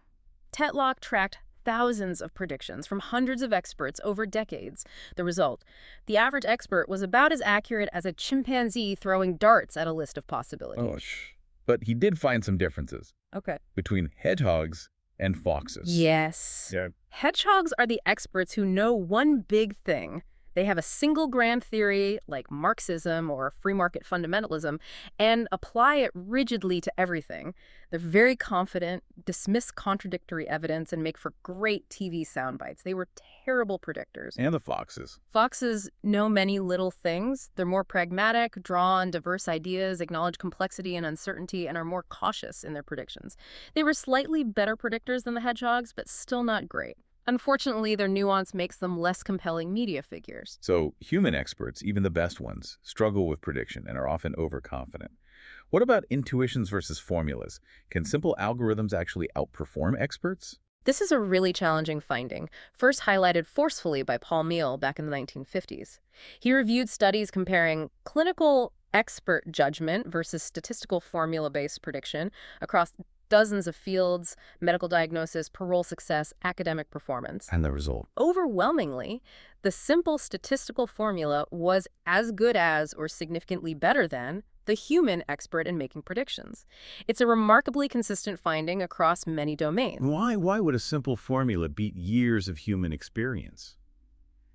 Tetlock tracked thousands of predictions from hundreds of experts over decades. The result, the average expert was about as accurate as a chimpanzee throwing darts at a list of possibilities. But he did find some differences. Okay. Between hedgehogs and foxes. Yes. Yeah. Hedgehogs are the experts who know one big thing. They have a single grand theory, like Marxism or free market fundamentalism, and apply it rigidly to everything. They're very confident, dismiss contradictory evidence, and make for great TV sound bites. They were terrible predictors. And the foxes. Foxes know many little things. They're more pragmatic, draw on diverse ideas, acknowledge complexity and uncertainty, and are more cautious in their predictions. They were slightly better predictors than the hedgehogs, but still not great. Unfortunately, their nuance makes them less compelling media figures. So human experts, even the best ones, struggle with prediction and are often overconfident. What about intuitions versus formulas? Can simple algorithms actually outperform experts? This is a really challenging finding, first highlighted forcefully by Paul Meehl back in the 1950s. He reviewed studies comparing clinical expert judgment versus statistical formula-based prediction across dozens of fields: medical diagnosis, parole success, academic performance. And the result? Overwhelmingly, the simple statistical formula was as good as or significantly better than the human expert in making predictions. It's a remarkably consistent finding across many domains. Why would a simple formula beat years of human experience?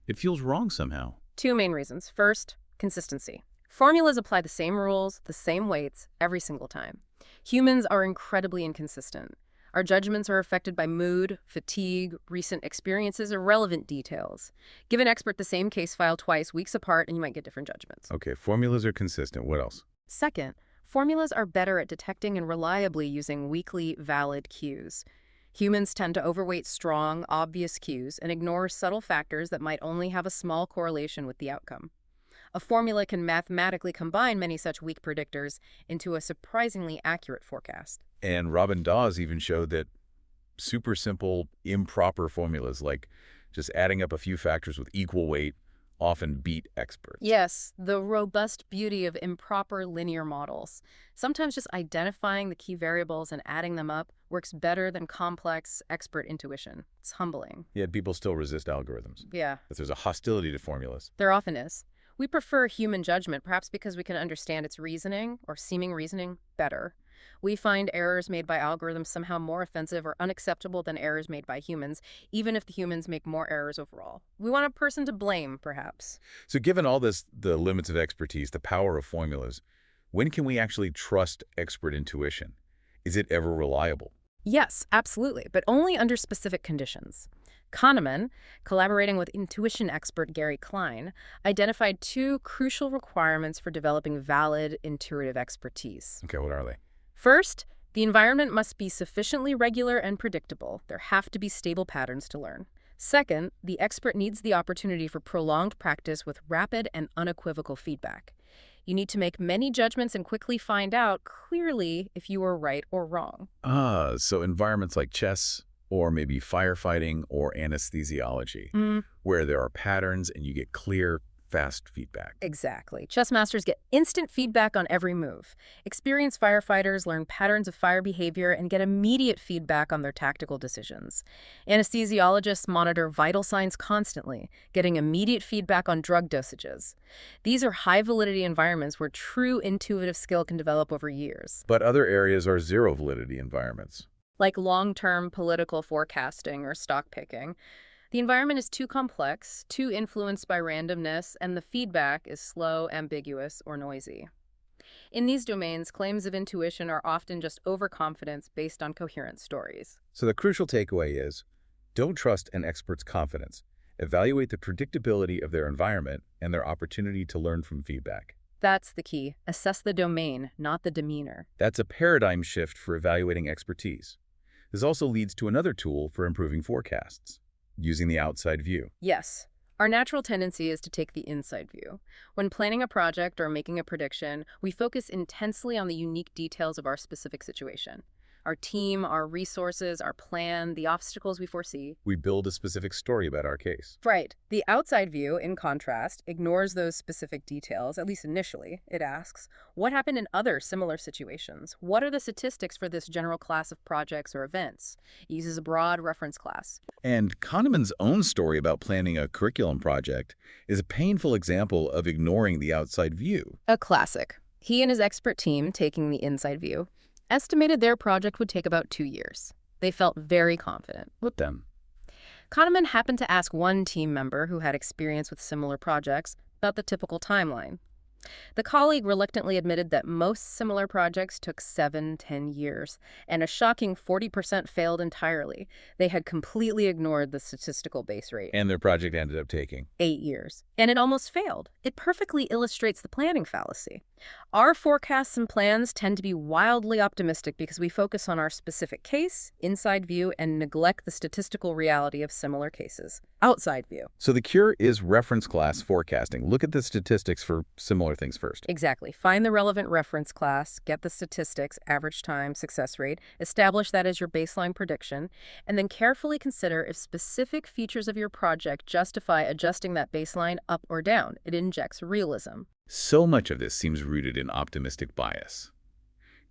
It feels wrong somehow. Two main reasons. First, consistency. Formulas apply the same rules, the same weights, every single time. Humans are incredibly inconsistent. Our judgments are affected by mood, fatigue, recent experiences, or relevant details. Give an expert the same case file twice, weeks apart, and you might get different judgments. Okay, formulas are consistent. What else? Second, formulas are better at detecting and reliably using weakly valid cues. Humans tend to overweight strong, obvious cues and ignore subtle factors that might only have a small correlation with the outcome. A formula can mathematically combine many such weak predictors into a surprisingly accurate forecast. And Robin Dawes even showed that super simple, improper formulas, like just adding up a few factors with equal weight, often beat experts. Yes, the robust beauty of improper linear models. Sometimes just identifying the key variables and adding them up works better than complex expert intuition. It's humbling. Yet people still resist algorithms. Yeah, But there's a hostility to formulas. there often is. We prefer human judgment, perhaps because we can understand its reasoning, or seeming reasoning, better. We find errors made by algorithms somehow more offensive or unacceptable than errors made by humans, even if the humans make more errors overall. We want a person to blame, perhaps. So given all this, the limits of expertise, the power of formulas, when can we actually trust expert intuition? Is it ever reliable? Yes, absolutely, but only under specific conditions. Kahneman, collaborating with intuition expert Gary Klein, identified two crucial requirements for developing valid intuitive expertise. Okay, what are they? First, the environment must be sufficiently regular and predictable. There have to be stable patterns to learn. Second, the expert needs the opportunity for prolonged practice with rapid and unequivocal feedback. You need to make many judgments and quickly find out clearly if you were right or wrong. So environments like chess, or maybe firefighting or anesthesiology, where there are patterns and you get clear, fast feedback. Exactly. Chess masters get instant feedback on every move. Experienced firefighters learn patterns of fire behavior and get immediate feedback on their tactical decisions. Anesthesiologists monitor vital signs constantly, getting immediate feedback on drug dosages. These are high-validity environments where true intuitive skill can develop over years. But other areas are zero-validity environments. Like long-term political forecasting or stock picking. The environment is too complex, too influenced by randomness, and the feedback is slow, ambiguous, or noisy. In these domains, claims of intuition are often just overconfidence based on coherent stories. So the crucial takeaway is, don't trust an expert's confidence. Evaluate the predictability of their environment and their opportunity to learn from feedback. That's the key. Assess the domain, not the demeanor. That's a paradigm shift for evaluating expertise. This also leads to another tool for improving forecasts: using the outside view. Yes. Our natural tendency is to take the inside view. When planning a project or making a prediction, we focus intensely on the unique details of our specific situation. Our team, our resources, our plan, the obstacles we foresee. We build a specific story about our case. Right. The outside view, in contrast, ignores those specific details, at least initially. It asks, what happened in other similar situations? What are the statistics for this general class of projects or events? It uses a broad reference class. And Kahneman's own story about planning a curriculum project is a painful example of ignoring the outside view. A classic. He and his expert team, taking the inside view, estimated their project would take about 2 years. They felt very confident. What then? Kahneman happened to ask one team member who had experience with similar projects about the typical timeline. The colleague reluctantly admitted that most similar projects took 7-10 years, and a shocking 40% failed entirely. They had completely ignored the statistical base rate. And their project ended up taking 8 years. And it almost failed. It perfectly illustrates the planning fallacy. Our forecasts and plans tend to be wildly optimistic because we focus on our specific case, inside view, and neglect the statistical reality of similar cases, outside view. So the cure is reference class forecasting. Look at the statistics for similar things first. Exactly. Find the relevant reference class, get the statistics, average time, success rate, establish that as your baseline prediction, and then carefully consider if specific features of your project justify adjusting that baseline up or down. It injects realism. So much of this seems rooted in optimistic bias.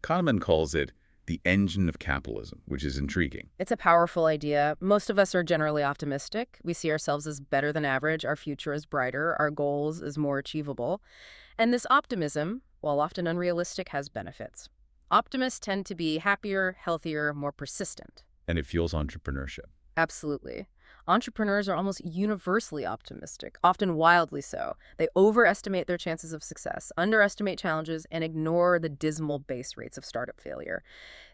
Kahneman calls it the engine of capitalism, which is intriguing. It's a powerful idea. Most of us are generally optimistic. We see ourselves as better than average, our future is brighter, our goals is more achievable. And this optimism, while often unrealistic, has benefits. Optimists tend to be happier, healthier, more persistent. And it fuels entrepreneurship. Absolutely. Entrepreneurs are almost universally optimistic, often wildly so. They overestimate their chances of success, underestimate challenges, and ignore the dismal base rates of startup failure.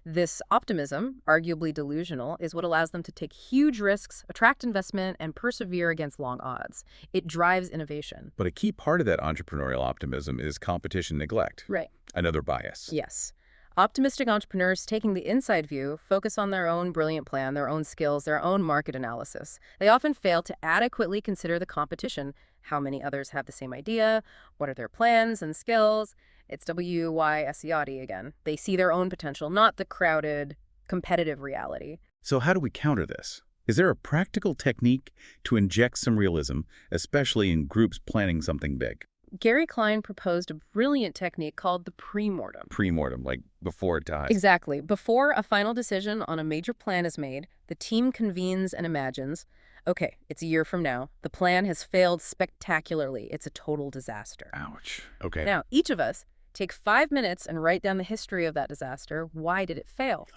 This optimism, arguably delusional, is what allows them to take huge risks, attract investment, and persevere against long odds. It drives innovation. But a key part of that entrepreneurial optimism is competition neglect. Right. Another bias. Yes. Optimistic entrepreneurs taking the inside view focus on their own brilliant plan, their own skills, their own market analysis. They often fail to adequately consider the competition, how many others have the same idea, what are their plans and skills. It's WYSEOD again. They see their own potential, not the crowded, competitive reality. So how do we counter this? Is there a practical technique to inject some realism, especially in groups planning something big? Gary Klein proposed a brilliant technique called the pre-mortem. Pre-mortem, like before it dies. Exactly. Before a final decision on a major plan is made, the team convenes and imagines, okay, it's a year from now. The plan has failed spectacularly. It's a total disaster. Ouch. Okay. Now, each of us take 5 minutes and write down the history of that disaster. Why did it fail?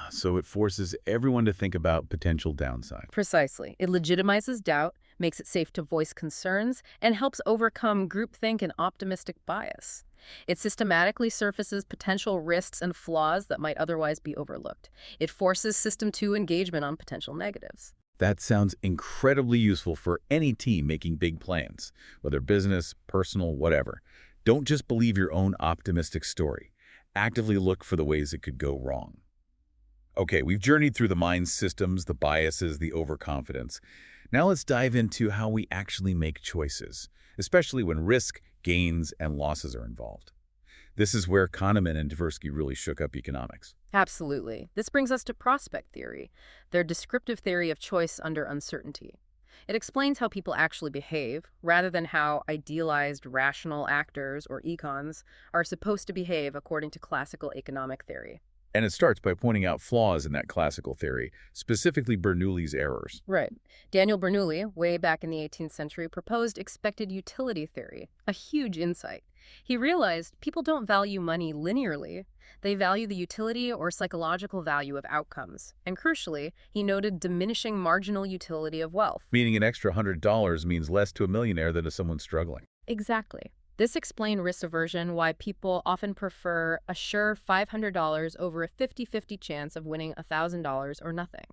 So it forces everyone to think about potential downside. Precisely. It legitimizes doubt, makes it safe to voice concerns, and helps overcome groupthink and optimistic bias. It systematically surfaces potential risks and flaws that might otherwise be overlooked. It forces System 2 engagement on potential negatives. That sounds incredibly useful for any team making big plans, whether business, personal, whatever. Don't just believe your own optimistic story. Actively look for the ways it could go wrong. Okay, we've journeyed through the mind systems, the biases, the overconfidence. Now let's dive into how we actually make choices, especially when risk, gains, and losses are involved. This is where Kahneman and Tversky really shook up economics. Absolutely. This brings us to prospect theory, their descriptive theory of choice under uncertainty. It explains how people actually behave, rather than how idealized rational actors or econs are supposed to behave according to classical economic theory. And it starts by pointing out flaws in that classical theory, specifically Bernoulli's errors. Right. Daniel Bernoulli, way back in the 18th century, proposed expected utility theory, a huge insight. He realized people don't value money linearly. They value the utility or psychological value of outcomes. And crucially, he noted diminishing marginal utility of wealth. Meaning an extra $100 means less to a millionaire than to someone struggling. Exactly. This explained risk aversion, why people often prefer a sure $500 over a 50-50 chance of winning $1,000 or nothing.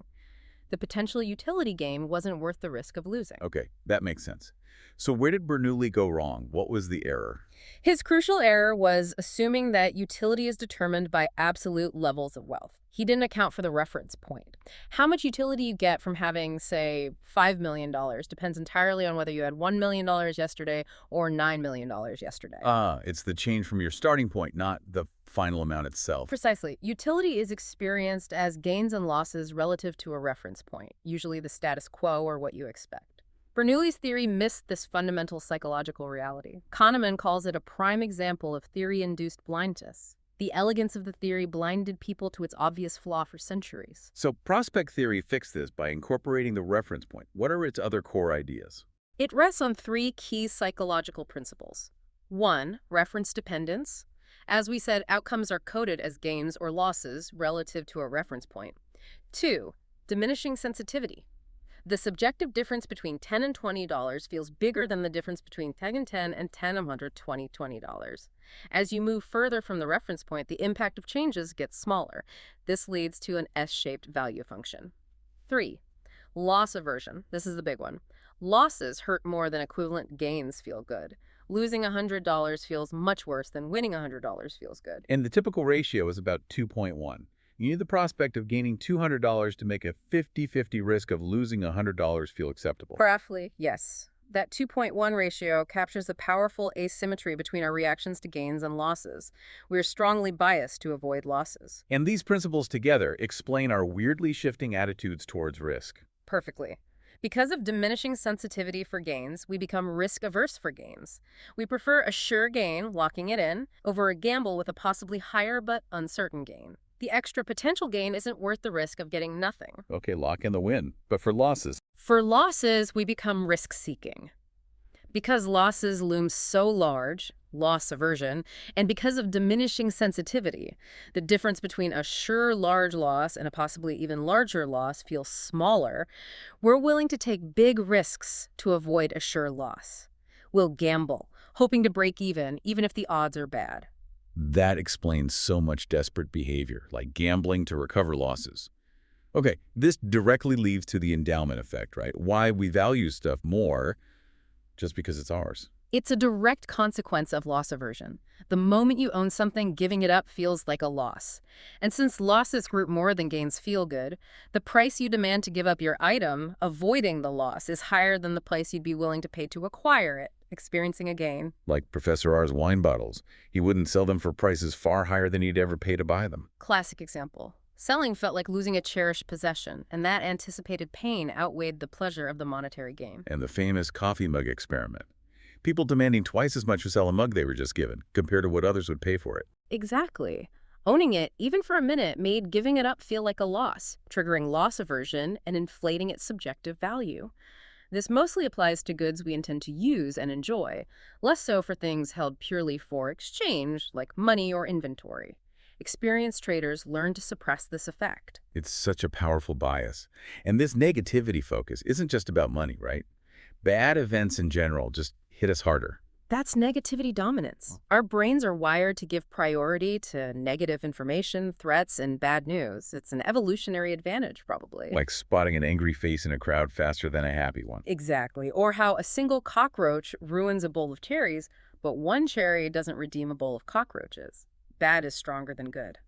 The potential utility gain wasn't worth the risk of losing. Okay, that makes sense. So where did Bernoulli go wrong? What was the error? His crucial error was assuming that utility is determined by absolute levels of wealth. He didn't account for the reference point. How much utility you get from having, say, $5 million depends entirely on whether you had $1 million yesterday or $9 million yesterday. It's the change from your starting point, not the final amount itself. Precisely. Utility is experienced as gains and losses relative to a reference point, usually the status quo or what you expect. Bernoulli's theory missed this fundamental psychological reality. Kahneman calls it a prime example of theory-induced blindness. The elegance of the theory blinded people to its obvious flaw for centuries. So prospect theory fixed this by incorporating the reference point. What are its other core ideas? It rests on 3 key psychological principles. 1, reference dependence. As we said, outcomes are coded as gains or losses relative to a reference point. 2, diminishing sensitivity. The subjective difference between $10 and $20 feels bigger than the difference between 10 and 10 and 10 and $20. As you move further from the reference point, the impact of changes gets smaller. This leads to an S-shaped value function. 3, loss aversion. This is the big one. Losses hurt more than equivalent gains feel good. Losing $100 feels much worse than winning $100 feels good. And the typical ratio is about 2.1. You need the prospect of gaining $200 to make a 50-50 risk of losing $100 feel acceptable. Roughly, yes. That 2.1 ratio captures the powerful asymmetry between our reactions to gains and losses. We're strongly biased to avoid losses. And these principles together explain our weirdly shifting attitudes towards risk. Perfectly. Because of diminishing sensitivity for gains, we become risk-averse for gains. We prefer a sure gain, locking it in, over a gamble with a possibly higher but uncertain gain. The extra potential gain isn't worth the risk of getting nothing. Okay, lock in the win. But for losses, For losses, we become risk-seeking. Because losses loom so large, loss aversion, and because of diminishing sensitivity, the difference between a sure large loss and a possibly even larger loss feels smaller, we're willing to take big risks to avoid a sure loss. We'll gamble, hoping to break even if the odds are bad. that explains so much desperate behavior, like gambling to recover losses. Okay, this directly leads to the endowment effect, right? Why we value stuff more just because it's ours. It's a direct consequence of loss aversion. The moment you own something, giving it up feels like a loss. And since losses group more than gains feel good, the price you demand to give up your item, avoiding the loss, is higher than the price you'd be willing to pay to acquire it, experiencing a gain. Like Professor R's wine bottles. He wouldn't sell them for prices far higher than he'd ever pay to buy them. Classic example. Selling felt like losing a cherished possession, and that anticipated pain outweighed the pleasure of the monetary gain. And the famous coffee mug experiment. People demanding twice as much to sell a mug they were just given, compared to what others would pay for it. Exactly. Owning it, even for a minute, made giving it up feel like a loss, triggering loss aversion and inflating its subjective value. This mostly applies to goods we intend to use and enjoy, less so for things held purely for exchange, like money or inventory. Experienced traders learn to suppress this effect. It's such a powerful bias. And this negativity focus isn't just about money, right? Bad events in general just hit us harder. That's negativity dominance. Our brains are wired to give priority to negative information, threats, and bad news. It's an evolutionary advantage, probably. Like spotting an angry face in a crowd faster than a happy one. Exactly. Or how a single cockroach ruins a bowl of cherries, but one cherry doesn't redeem a bowl of cockroaches. Bad is stronger than good.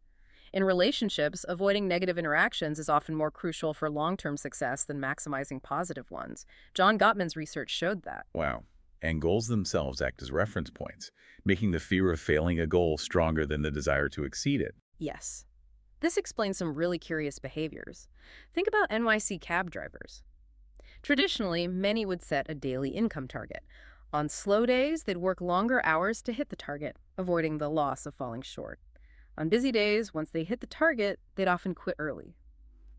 In relationships, avoiding negative interactions is often more crucial for long-term success than maximizing positive ones. John Gottman's research showed that. Wow. And goals themselves act as reference points, making the fear of failing a goal stronger than the desire to exceed it. Yes. This explains some really curious behaviors. Think about NYC cab drivers. Traditionally, many would set a daily income target. On slow days, they'd work longer hours to hit the target, avoiding the loss of falling short. On busy days, once they hit the target, they'd often quit early.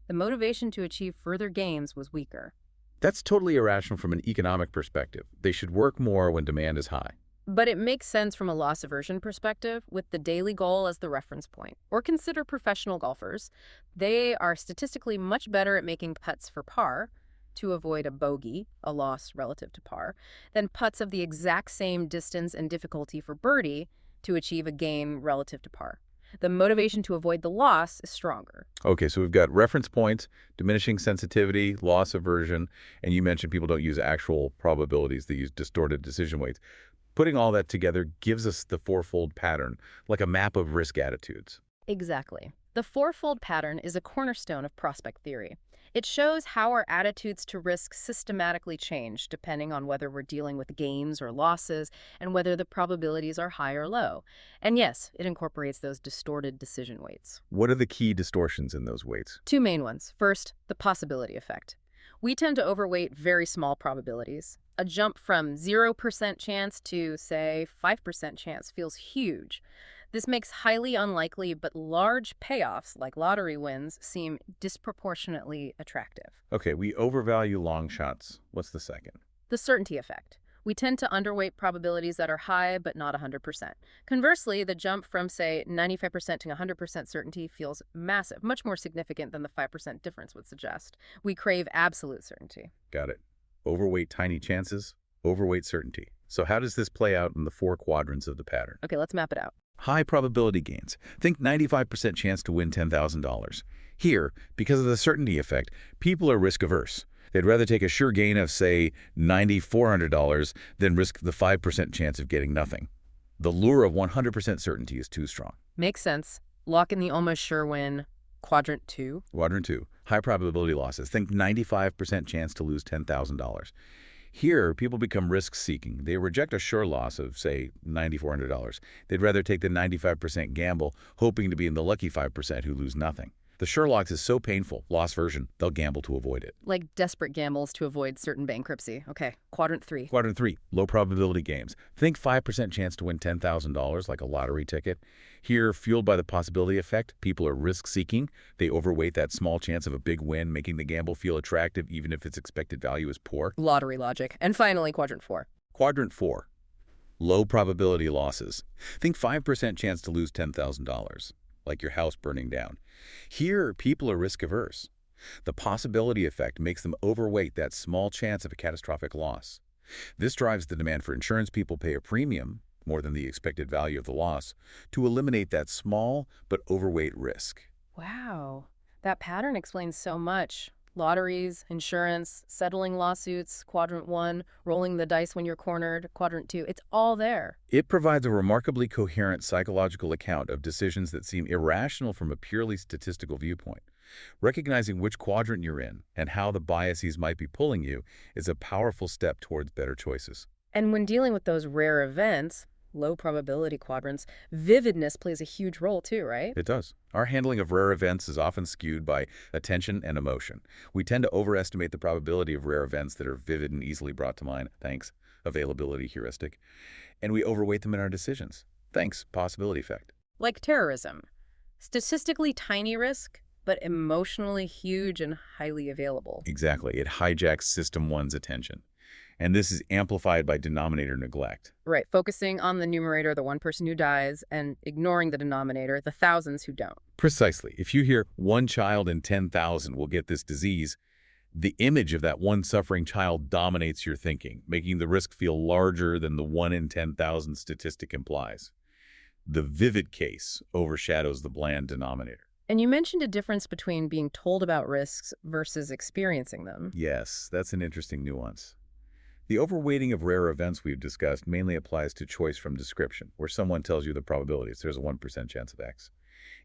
The motivation to achieve further gains was weaker. That's totally irrational from an economic perspective. They should work more when demand is high. But it makes sense from a loss aversion perspective, with the daily goal as the reference point. Or consider professional golfers. They are statistically much better at making putts for par, to avoid a bogey, a loss relative to par, than putts of the exact same distance and difficulty for birdie to achieve a gain relative to par. The motivation to avoid the loss is stronger. Okay, so we've got reference points, diminishing sensitivity, loss aversion, and you mentioned people don't use actual probabilities, they use distorted decision weights. Putting all that together gives us the fourfold pattern, like a map of risk attitudes. Exactly. The fourfold pattern is a cornerstone of prospect theory. It shows how our attitudes to risk systematically change depending on whether we're dealing with gains or losses and whether the probabilities are high or low. And yes, it incorporates those distorted decision weights. What are the key distortions in those weights? Two main ones. First, the possibility effect. We tend to overweight very small probabilities. A jump from 0% chance to, say, 5% chance feels huge. This makes highly unlikely but large payoffs, like lottery wins, seem disproportionately attractive. Okay, we overvalue long shots. What's the second? The certainty effect. We tend to underweight probabilities that are high but not 100%. Conversely, the jump from, say, 95% to 100% certainty feels massive, much more significant than the 5% difference would suggest. We crave absolute certainty. Got it. Overweight tiny chances, overweight certainty. So how does this play out in the four quadrants of the pattern? Okay, let's map it out. High probability gains. Think 95% chance to win $10,000. Here, because of the certainty effect, people are risk-averse. They'd rather take a sure gain of, say, $9,400 than risk the 5% chance of getting nothing. The lure of 100% certainty is too strong. Makes sense. Lock in the almost sure win. Quadrant 2. Quadrant 2. High probability losses. Think 95% chance to lose $10,000. Here, people become risk-seeking. They reject a sure loss of, say, $9,400. They'd rather take the 95% gamble, hoping to be in the lucky 5% who lose nothing. The Sherlocks is so painful, loss version, they'll gamble to avoid it. Like desperate gambles to avoid certain bankruptcy. Okay, quadrant 3. Quadrant 3, low probability games. Think 5% chance to win $10,000 like a lottery ticket. Here, fueled by the possibility effect, people are risk-seeking. They overweight that small chance of a big win, making the gamble feel attractive even if its expected value is poor. Lottery logic. And finally, quadrant 4. Quadrant 4, low probability losses. Think 5% chance to lose $10,000, like your house burning down. Here, people are risk-averse. The possibility effect makes them overweight that small chance of a catastrophic loss. This drives the demand for insurance. People pay a premium, more than the expected value of the loss, to eliminate that small but overweight risk. Wow. That pattern explains so much. Lotteries, insurance, settling lawsuits, quadrant 1, rolling the dice when you're cornered, quadrant 2. It's all there. It provides a remarkably coherent psychological account of decisions that seem irrational from a purely statistical viewpoint. Recognizing which quadrant you're in and how the biases might be pulling you is a powerful step towards better choices. And when dealing with those rare events, low probability quadrants, vividness plays a huge role too, right? It does. Our handling of rare events is often skewed by attention and emotion. We tend to overestimate the probability of rare events that are vivid and easily brought to mind, thanks availability heuristic, and we overweight them in our decisions, thanks possibility effect. Like terrorism. Statistically tiny risk, but emotionally huge and highly available. Exactly. It hijacks System 1's attention. And this is amplified by denominator neglect. Right, focusing on the numerator, the one person who dies, and ignoring the denominator, the thousands who don't. Precisely. If you hear 1 child in 10,000 will get this disease, the image of that one suffering child dominates your thinking, making the risk feel larger than the 1 in 10,000 statistic implies. The vivid case overshadows the bland denominator. And you mentioned a difference between being told about risks versus experiencing them. Yes, that's an interesting nuance. The overweighting of rare events we've discussed mainly applies to choice from description, where someone tells you the probabilities. There's a 1% chance of X.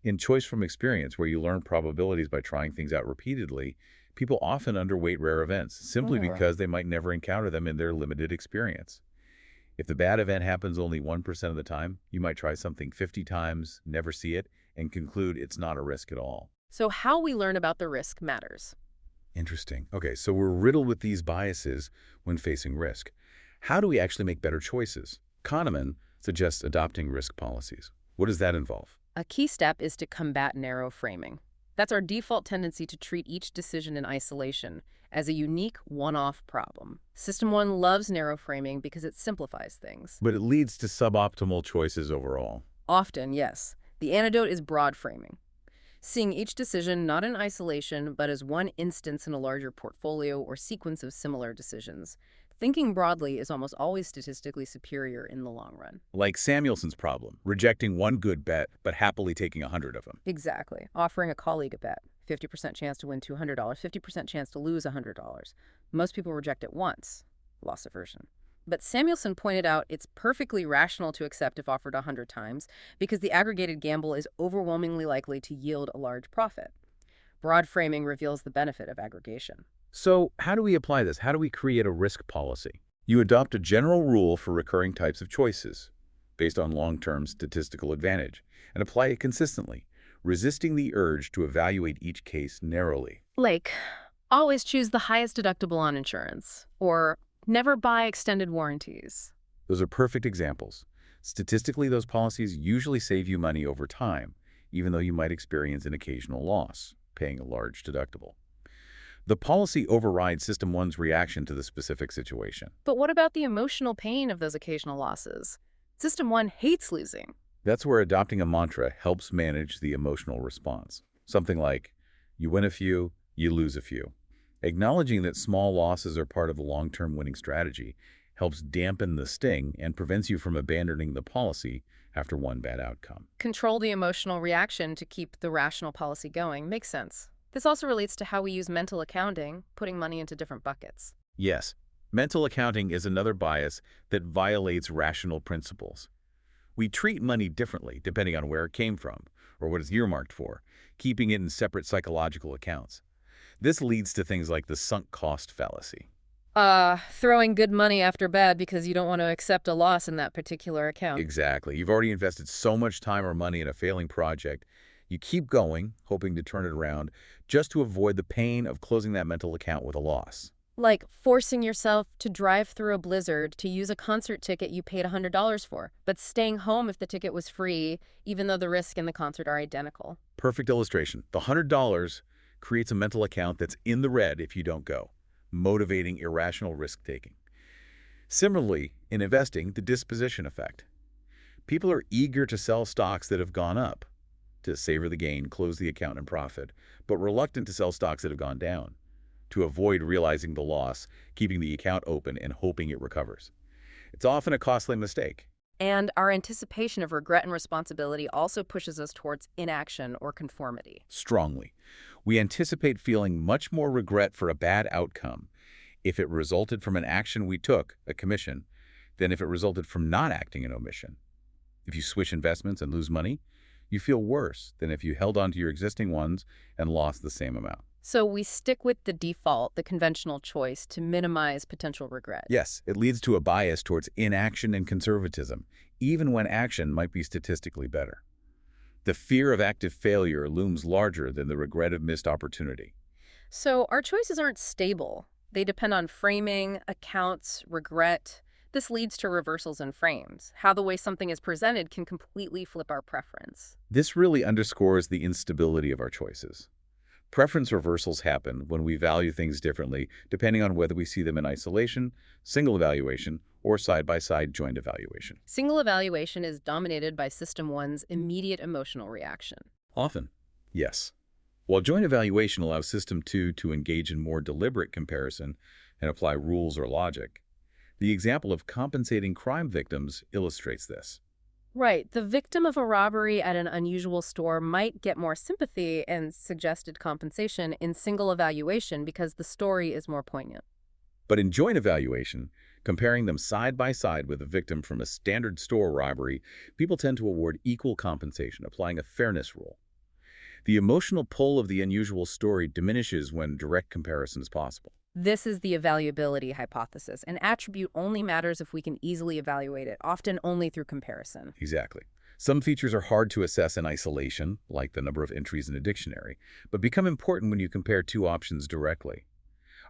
In choice from experience, where you learn probabilities by trying things out repeatedly, people often underweight rare events, simply because they might never encounter them in their limited experience. If the bad event happens only 1% of the time, you might try something 50 times, never see it, and conclude it's not a risk at all. So how we learn about the risk matters. Interesting. Okay, so we're riddled with these biases when facing risk. How do we actually make better choices? Kahneman suggests adopting risk policies. What does that involve? A key step is to combat narrow framing. That's our default tendency to treat each decision in isolation as a unique one-off problem. System 1 loves narrow framing because it simplifies things. But it leads to suboptimal choices overall. Often, yes. The antidote is broad framing. Seeing each decision not in isolation, but as one instance in a larger portfolio or sequence of similar decisions. Thinking broadly is almost always statistically superior in the long run. Like Samuelson's problem, rejecting one good bet, but happily taking 100 of them. Exactly. Offering a colleague a bet. 50% chance to win $200, 50% chance to lose $100. Most people reject it once. Loss aversion. But Samuelson pointed out it's perfectly rational to accept if offered 100 times because the aggregated gamble is overwhelmingly likely to yield a large profit. Broad framing reveals the benefit of aggregation. So how do we apply this? How do we create a risk policy? You adopt a general rule for recurring types of choices based on long-term statistical advantage and apply it consistently, resisting the urge to evaluate each case narrowly. Like, always choose the highest deductible on insurance, or never buy extended warranties. Those are perfect examples. Statistically, those policies usually save you money over time, even though you might experience an occasional loss, paying a large deductible. The policy overrides System 1's reaction to the specific situation. But what about the emotional pain of those occasional losses? System 1 hates losing. That's where adopting a mantra helps manage the emotional response. Something like, you win a few, you lose a few. Acknowledging that small losses are part of the long-term winning strategy helps dampen the sting and prevents you from abandoning the policy after one bad outcome. Control the emotional reaction to keep the rational policy going. Makes sense. This also relates to how we use mental accounting, putting money into different buckets. Yes, mental accounting is another bias that violates rational principles. We treat money differently depending on where it came from or what it's earmarked for, keeping it in separate psychological accounts. This leads to things like the sunk cost fallacy. Throwing good money after bad because you don't want to accept a loss in that particular account. Exactly. You've already invested so much time or money in a failing project, You keep going, hoping to turn it around, just to avoid the pain of closing that mental account with a loss. Like forcing yourself to drive through a blizzard to use a concert ticket you paid $100 for, but staying home if the ticket was free, even though the risk and the concert are identical. Perfect illustration. The $100 creates a mental account that's in the red if you don't go, motivating irrational risk-taking. Similarly, in investing, the disposition effect. People are eager to sell stocks that have gone up, to savor the gain, close the account, and profit, but reluctant to sell stocks that have gone down, to avoid realizing the loss, keeping the account open and hoping it recovers. It's often a costly mistake. And our anticipation of regret and responsibility also pushes us towards inaction or conformity. Strongly. We anticipate feeling much more regret for a bad outcome if it resulted from an action we took, a commission, than if it resulted from not acting, an omission. If you switch investments and lose money, you feel worse than if you held on to your existing ones and lost the same amount. So we stick with the default, the conventional choice, to minimize potential regret. Yes, it leads to a bias towards inaction and conservatism, even when action might be statistically better. The fear of active failure looms larger than the regret of missed opportunity. So our choices aren't stable. They depend on framing, accounts, regret. This leads to reversals in frames. How the way something is presented can completely flip our preference. This really underscores the instability of our choices. Preference reversals happen when we value things differently, depending on whether we see them in isolation, single evaluation, or side-by-side joint evaluation. Single evaluation is dominated by System 1's immediate emotional reaction. Often, yes. While joint evaluation allows System 2 to engage in more deliberate comparison and apply rules or logic, the example of compensating crime victims illustrates this. Right. The victim of a robbery at an unusual store might get more sympathy and suggested compensation in single evaluation because the story is more poignant. But in joint evaluation, comparing them side by side with a victim from a standard store robbery, people tend to award equal compensation, applying a fairness rule. The emotional pull of the unusual story diminishes when direct comparison is possible. This is the evaluability hypothesis. An attribute only matters if we can easily evaluate it, often only through comparison. Exactly. Some features are hard to assess in isolation, like the number of entries in a dictionary, but become important when you compare two options directly.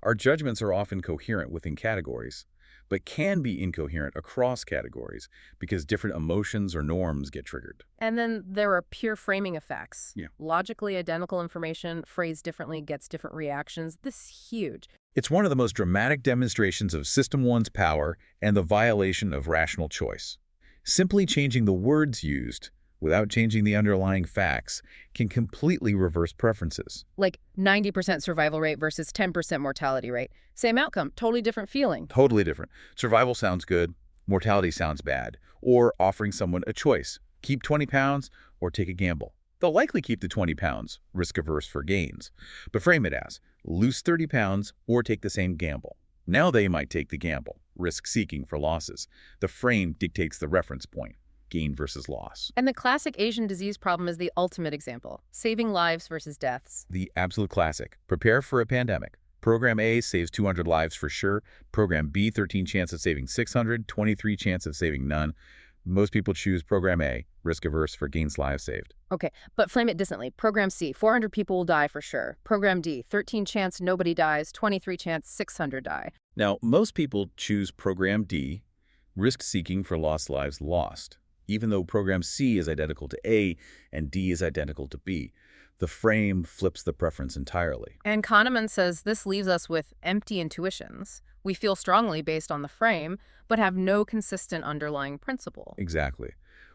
Our judgments are often coherent within categories, but can be incoherent across categories because different emotions or norms get triggered. And then there are pure framing effects. Yeah. Logically identical information phrased differently gets different reactions. This is huge. It's one of the most dramatic demonstrations of System 1's power and the violation of rational choice. Simply changing the words used, without changing the underlying facts, can completely reverse preferences. Like 90% survival rate versus 10% mortality rate. Same outcome, totally different feeling. Totally different. Survival sounds good, mortality sounds bad. Or offering someone a choice, keep 20 pounds or take a gamble. They'll likely keep the 20 pounds, risk-averse for gains. But frame it as, lose 30 pounds or take the same gamble. Now they might take the gamble, risk-seeking for losses. The frame dictates the reference point, gain versus loss. And the classic Asian disease problem is the ultimate example, saving lives versus deaths. The absolute classic, prepare for a pandemic. Program A saves 200 lives for sure. Program B, 13 chance of saving 600, 23 chance of saving none. Most people choose Program A, risk-averse for gains lives saved. Okay, but frame it distantly. Program C, 400 people will die for sure. Program D, 13 chance nobody dies, 23 chance 600 die. Now, most people choose Program D, risk-seeking for lost lives lost, even though Program C is identical to A and D is identical to B. The frame flips the preference entirely. And Kahneman says this leaves us with empty intuitions. We feel strongly based on the frame, but have no consistent underlying principle. Exactly.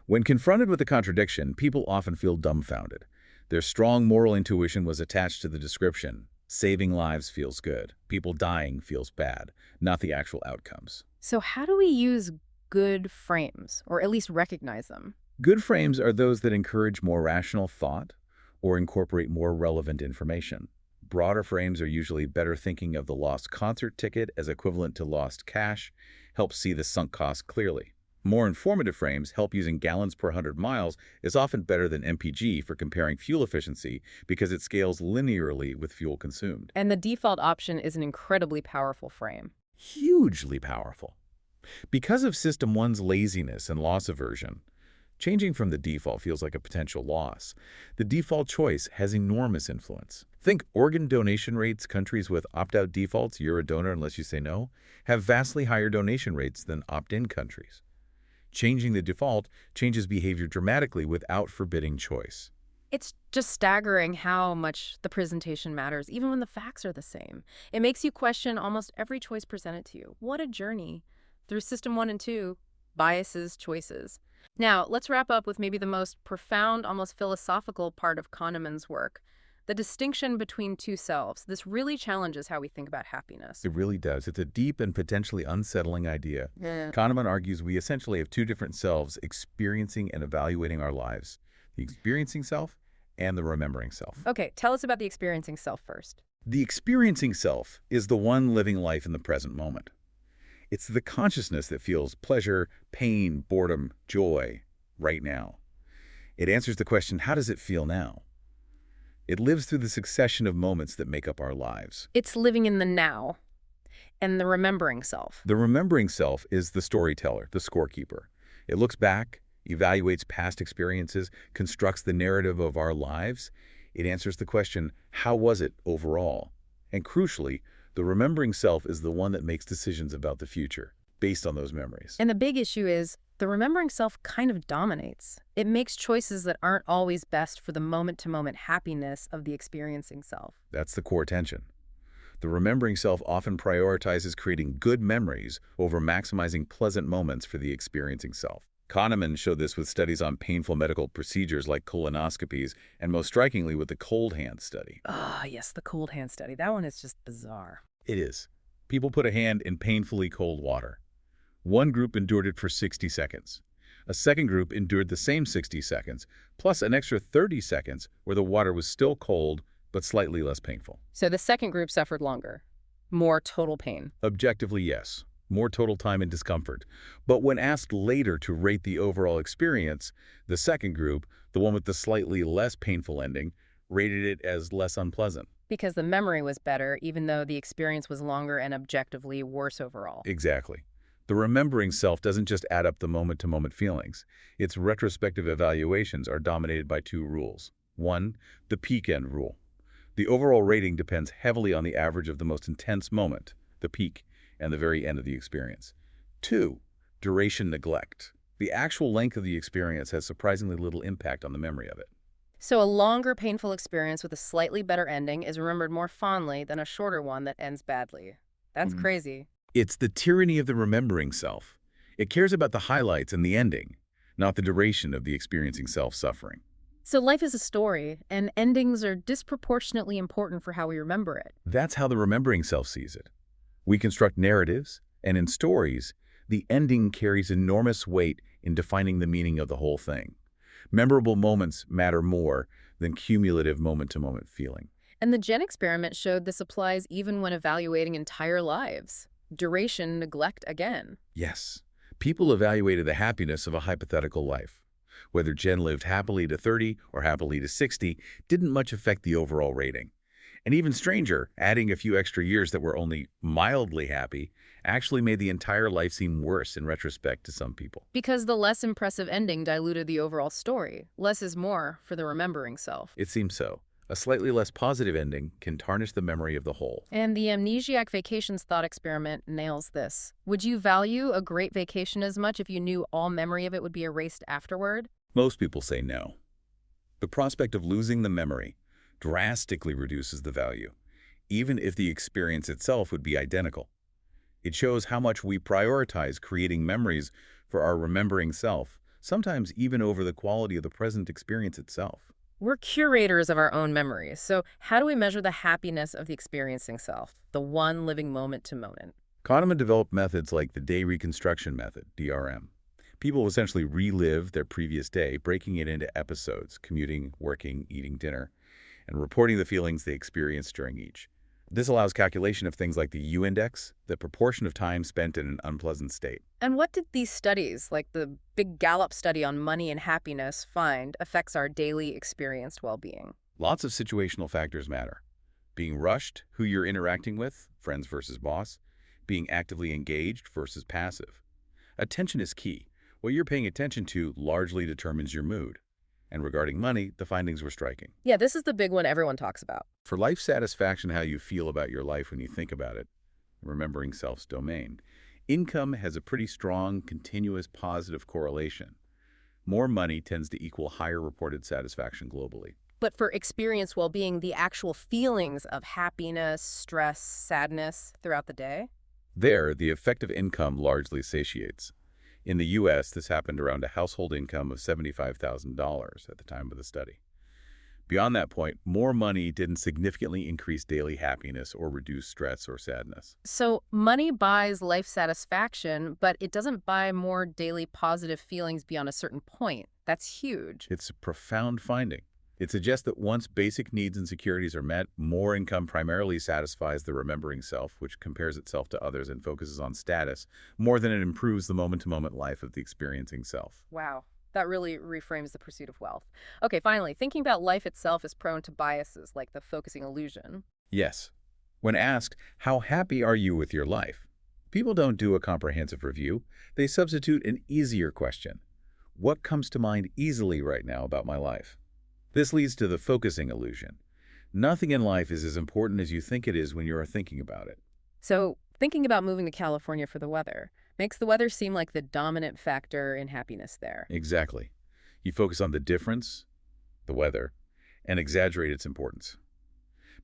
When confronted with a contradiction, people often feel dumbfounded. Their strong moral intuition was attached to the description. Saving lives feels good. People dying feels bad, not the actual outcomes. So how do we use good frames, or at least recognize them? Good frames are those that encourage more rational thought or incorporate more relevant information. Broader frames are usually better thinking of the lost concert ticket as equivalent to lost cash, help see the sunk cost clearly. More informative frames help using gallons per 100 miles is often better than MPG for comparing fuel efficiency because it scales linearly with fuel consumed. And the default option is an incredibly powerful frame. Hugely powerful. Because of System 1's laziness and loss aversion, Changing from the default feels like a potential loss. The default choice has enormous influence. Think organ donation rates. Countries with opt-out defaults, you're a donor unless you say no, have vastly higher donation rates than opt-in countries. Changing the default changes behavior dramatically without forbidding choice. It's just staggering how much the presentation matters, even when the facts are the same. It makes you question almost every choice presented to you. What a journey through System 1 and 2, biases, choices. Now, let's wrap up with maybe the most profound, almost philosophical part of Kahneman's work, the distinction between two selves. This really challenges how we think about happiness. It really does. It's a deep and potentially unsettling idea. Yeah. Kahneman argues we essentially have two different selves experiencing and evaluating our lives: the experiencing self and the remembering self. Okay, tell us about the experiencing self first. The experiencing self is the one living life in the present moment. It's the consciousness that feels pleasure, pain, boredom, joy right now. It answers the question, how does it feel now? It lives through the succession of moments that make up our lives. It's living in the now and the remembering self. The remembering self is the storyteller, the scorekeeper. It looks back, evaluates past experiences, constructs the narrative of our lives. It answers the question, how was it overall? And crucially, the remembering self is the one that makes decisions about the future based on those memories. And the big issue is the remembering self kind of dominates. It makes choices that aren't always best for the moment-to-moment happiness of the experiencing self. That's the core tension. The remembering self often prioritizes creating good memories over maximizing pleasant moments for the experiencing self. Kahneman showed this with studies on painful medical procedures like colonoscopies, and most strikingly with the cold hand study. Ah, yes, the cold hand study. That one is just bizarre. It is. People put a hand in painfully cold water. One group endured it for 60 seconds. A second group endured the same 60 seconds, plus an extra 30 seconds where the water was still cold but slightly less painful. So the second group suffered longer. More total pain. Objectively, yes. More total time and discomfort. But when asked later to rate the overall experience, the second group, the one with the slightly less painful ending, rated it as less unpleasant. Because the memory was better, even though the experience was longer and objectively worse overall. Exactly. The remembering self doesn't just add up the moment-to-moment feelings. Its retrospective evaluations are dominated by two rules. One, the peak end rule. The overall rating depends heavily on the average of the most intense moment, the peak, and the very end of the experience. Two, duration neglect. The actual length of the experience has surprisingly little impact on the memory of it. So a longer painful experience with a slightly better ending is remembered more fondly than a shorter one that ends badly. That's crazy. It's the tyranny of the remembering self. It cares about the highlights and the ending, not the duration of the experiencing self suffering. So life is a story, and endings are disproportionately important for how we remember it. That's how the remembering self sees it. We construct narratives, and in stories, the ending carries enormous weight in defining the meaning of the whole thing. Memorable moments matter more than cumulative moment-to-moment feeling. And the Gen experiment showed this applies even when evaluating entire lives. Duration neglect again. Yes, people evaluated the happiness of a hypothetical life. Whether Jen lived happily to 30 or happily to 60 didn't much affect the overall rating. And even stranger, adding a few extra years that were only mildly happy actually made the entire life seem worse in retrospect to some people. Because the less impressive ending diluted the overall story. Less is more for the remembering self. It seems so. A slightly less positive ending can tarnish the memory of the whole. And the amnesiac vacations thought experiment nails this. Would you value a great vacation as much if you knew all memory of it would be erased afterward? Most people say no. The prospect of losing the memory drastically reduces the value, even if the experience itself would be identical. It shows how much we prioritize creating memories for our remembering self, sometimes even over the quality of the present experience itself. We're curators of our own memories, so how do we measure the happiness of the experiencing self, the one living moment to moment? Kahneman developed methods like the day reconstruction method, DRM. People essentially relive their previous day, breaking it into episodes, commuting, working, eating dinner, and reporting the feelings they experienced during each. This allows calculation of things like the U-index, the proportion of time spent in an unpleasant state. And what did these studies, like the big Gallup study on money and happiness, find affects our daily experienced well-being? Lots of situational factors matter. Being rushed, who you're interacting with, friends versus boss, being actively engaged versus passive. Attention is key. What you're paying attention to largely determines your mood. And regarding money, the findings were striking. Yeah, this is the big one everyone talks about. For life satisfaction, how you feel about your life when you think about it, remembering self's domain, income has a pretty strong, continuous positive correlation. More money tends to equal higher reported satisfaction globally. But for experience well-being, the actual feelings of happiness, stress, sadness throughout the day? There, the effect of income largely satiates. In the U.S., this happened around a household income of $75,000 at the time of the study. Beyond that point, more money didn't significantly increase daily happiness or reduce stress or sadness. So money buys life satisfaction, but it doesn't buy more daily positive feelings beyond a certain point. That's huge. It's a profound finding. It suggests that once basic needs and securities are met, more income primarily satisfies the remembering self, which compares itself to others and focuses on status, more than it improves the moment-to-moment life of the experiencing self. Wow. That really reframes the pursuit of wealth. Okay, finally, thinking about life itself is prone to biases like the focusing illusion. Yes. When asked, how happy are you with your life? People don't do a comprehensive review. They substitute an easier question. What comes to mind easily right now about my life? This leads to the focusing illusion. Nothing in life is as important as you think it is when you are thinking about it. So thinking about moving to California for the weather makes the weather seem like the dominant factor in happiness there. Exactly. You focus on the difference, the weather, and exaggerate its importance.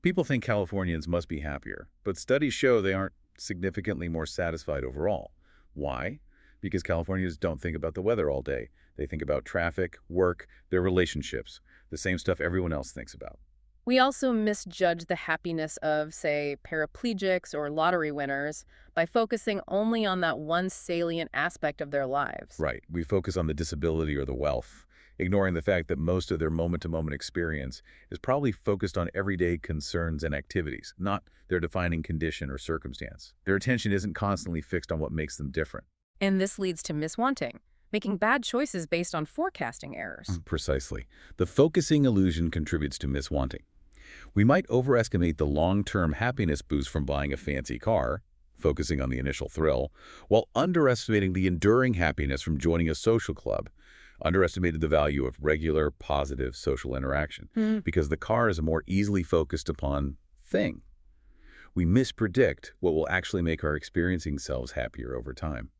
People think Californians must be happier, but studies show they aren't significantly more satisfied overall. Why? Because Californians don't think about the weather all day. They think about traffic, work, their relationships, the same stuff everyone else thinks about. We also misjudge the happiness of, say, paraplegics or lottery winners by focusing only on that one salient aspect of their lives. Right. We focus on the disability or the wealth, ignoring the fact that most of their moment-to-moment experience is probably focused on everyday concerns and activities, not their defining condition or circumstance. Their attention isn't constantly fixed on what makes them different. And this leads to miswanting, making bad choices based on forecasting errors. Precisely. The focusing illusion contributes to miswanting. We might overestimate the long-term happiness boost from buying a fancy car, focusing on the initial thrill, while underestimating the enduring happiness from joining a social club, underestimated the value of regular, positive social interaction, because the car is a more easily focused upon thing. We mispredict what will actually make our experiencing selves happier over time.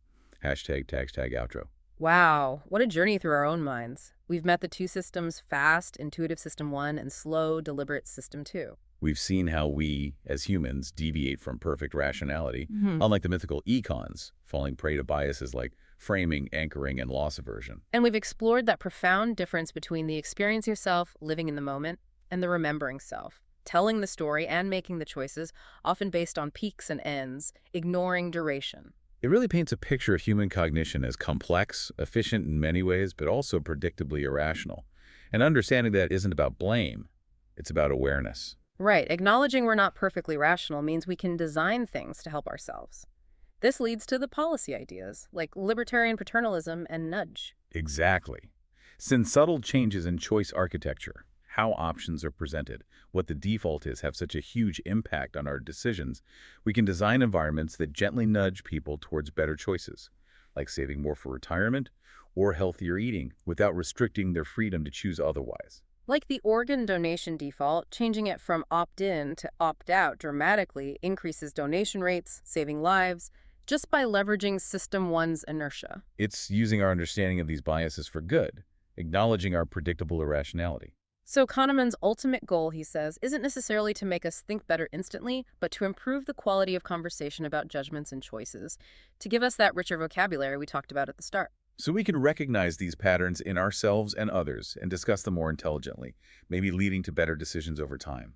Hashtag outro. Wow, what a journey through our own minds. We've met the two systems, fast, intuitive system 1, and slow, deliberate system 2. We've seen how we, as humans, deviate from perfect rationality, unlike the mythical econs, falling prey to biases like framing, anchoring, and loss aversion. And we've explored that profound difference between the experiencing self, living in the moment, and the remembering self, telling the story and making the choices, often based on peaks and ends, ignoring duration. It really paints a picture of human cognition as complex, efficient in many ways, but also predictably irrational. And understanding that isn't about blame, it's about awareness. Right, acknowledging we're not perfectly rational means we can design things to help ourselves. This leads to the policy ideas, like libertarian paternalism and nudge. Exactly. Since subtle changes in choice architecture, how options are presented, what the default is, have such a huge impact on our decisions, we can design environments that gently nudge people towards better choices, like saving more for retirement or healthier eating, without restricting their freedom to choose otherwise. Like the organ donation default, changing it from opt-in to opt-out dramatically increases donation rates, saving lives, just by leveraging System 1's inertia. It's using our understanding of these biases for good, acknowledging our predictable irrationality. So Kahneman's ultimate goal, he says, isn't necessarily to make us think better instantly, but to improve the quality of conversation about judgments and choices, to give us that richer vocabulary we talked about at the start. So we can recognize these patterns in ourselves and others and discuss them more intelligently, maybe leading to better decisions over time.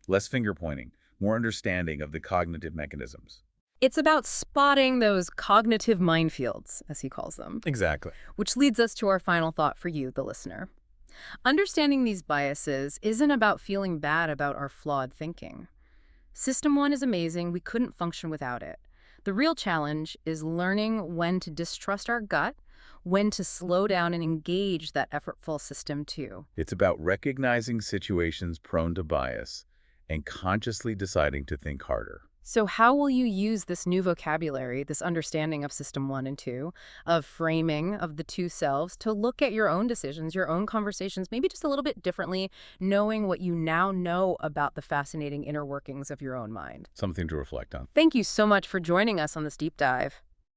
Less finger-pointing, more understanding of the cognitive mechanisms. It's about spotting those cognitive minefields, as he calls them. Exactly. Which leads us to our final thought for you, the listener. Understanding these biases isn't about feeling bad about our flawed thinking. System 1 is amazing. We couldn't function without it. The real challenge is learning when to distrust our gut, when to slow down and engage that effortful System 2. It's about recognizing situations prone to bias and consciously deciding to think harder. So how will you use this new vocabulary, this understanding of System 1 and 2, of framing of the two selves to look at your own decisions, your own conversations, maybe just a little bit differently, knowing what you now know about the fascinating inner workings of your own mind? Something to reflect on. Thank you so much for joining us on this deep dive.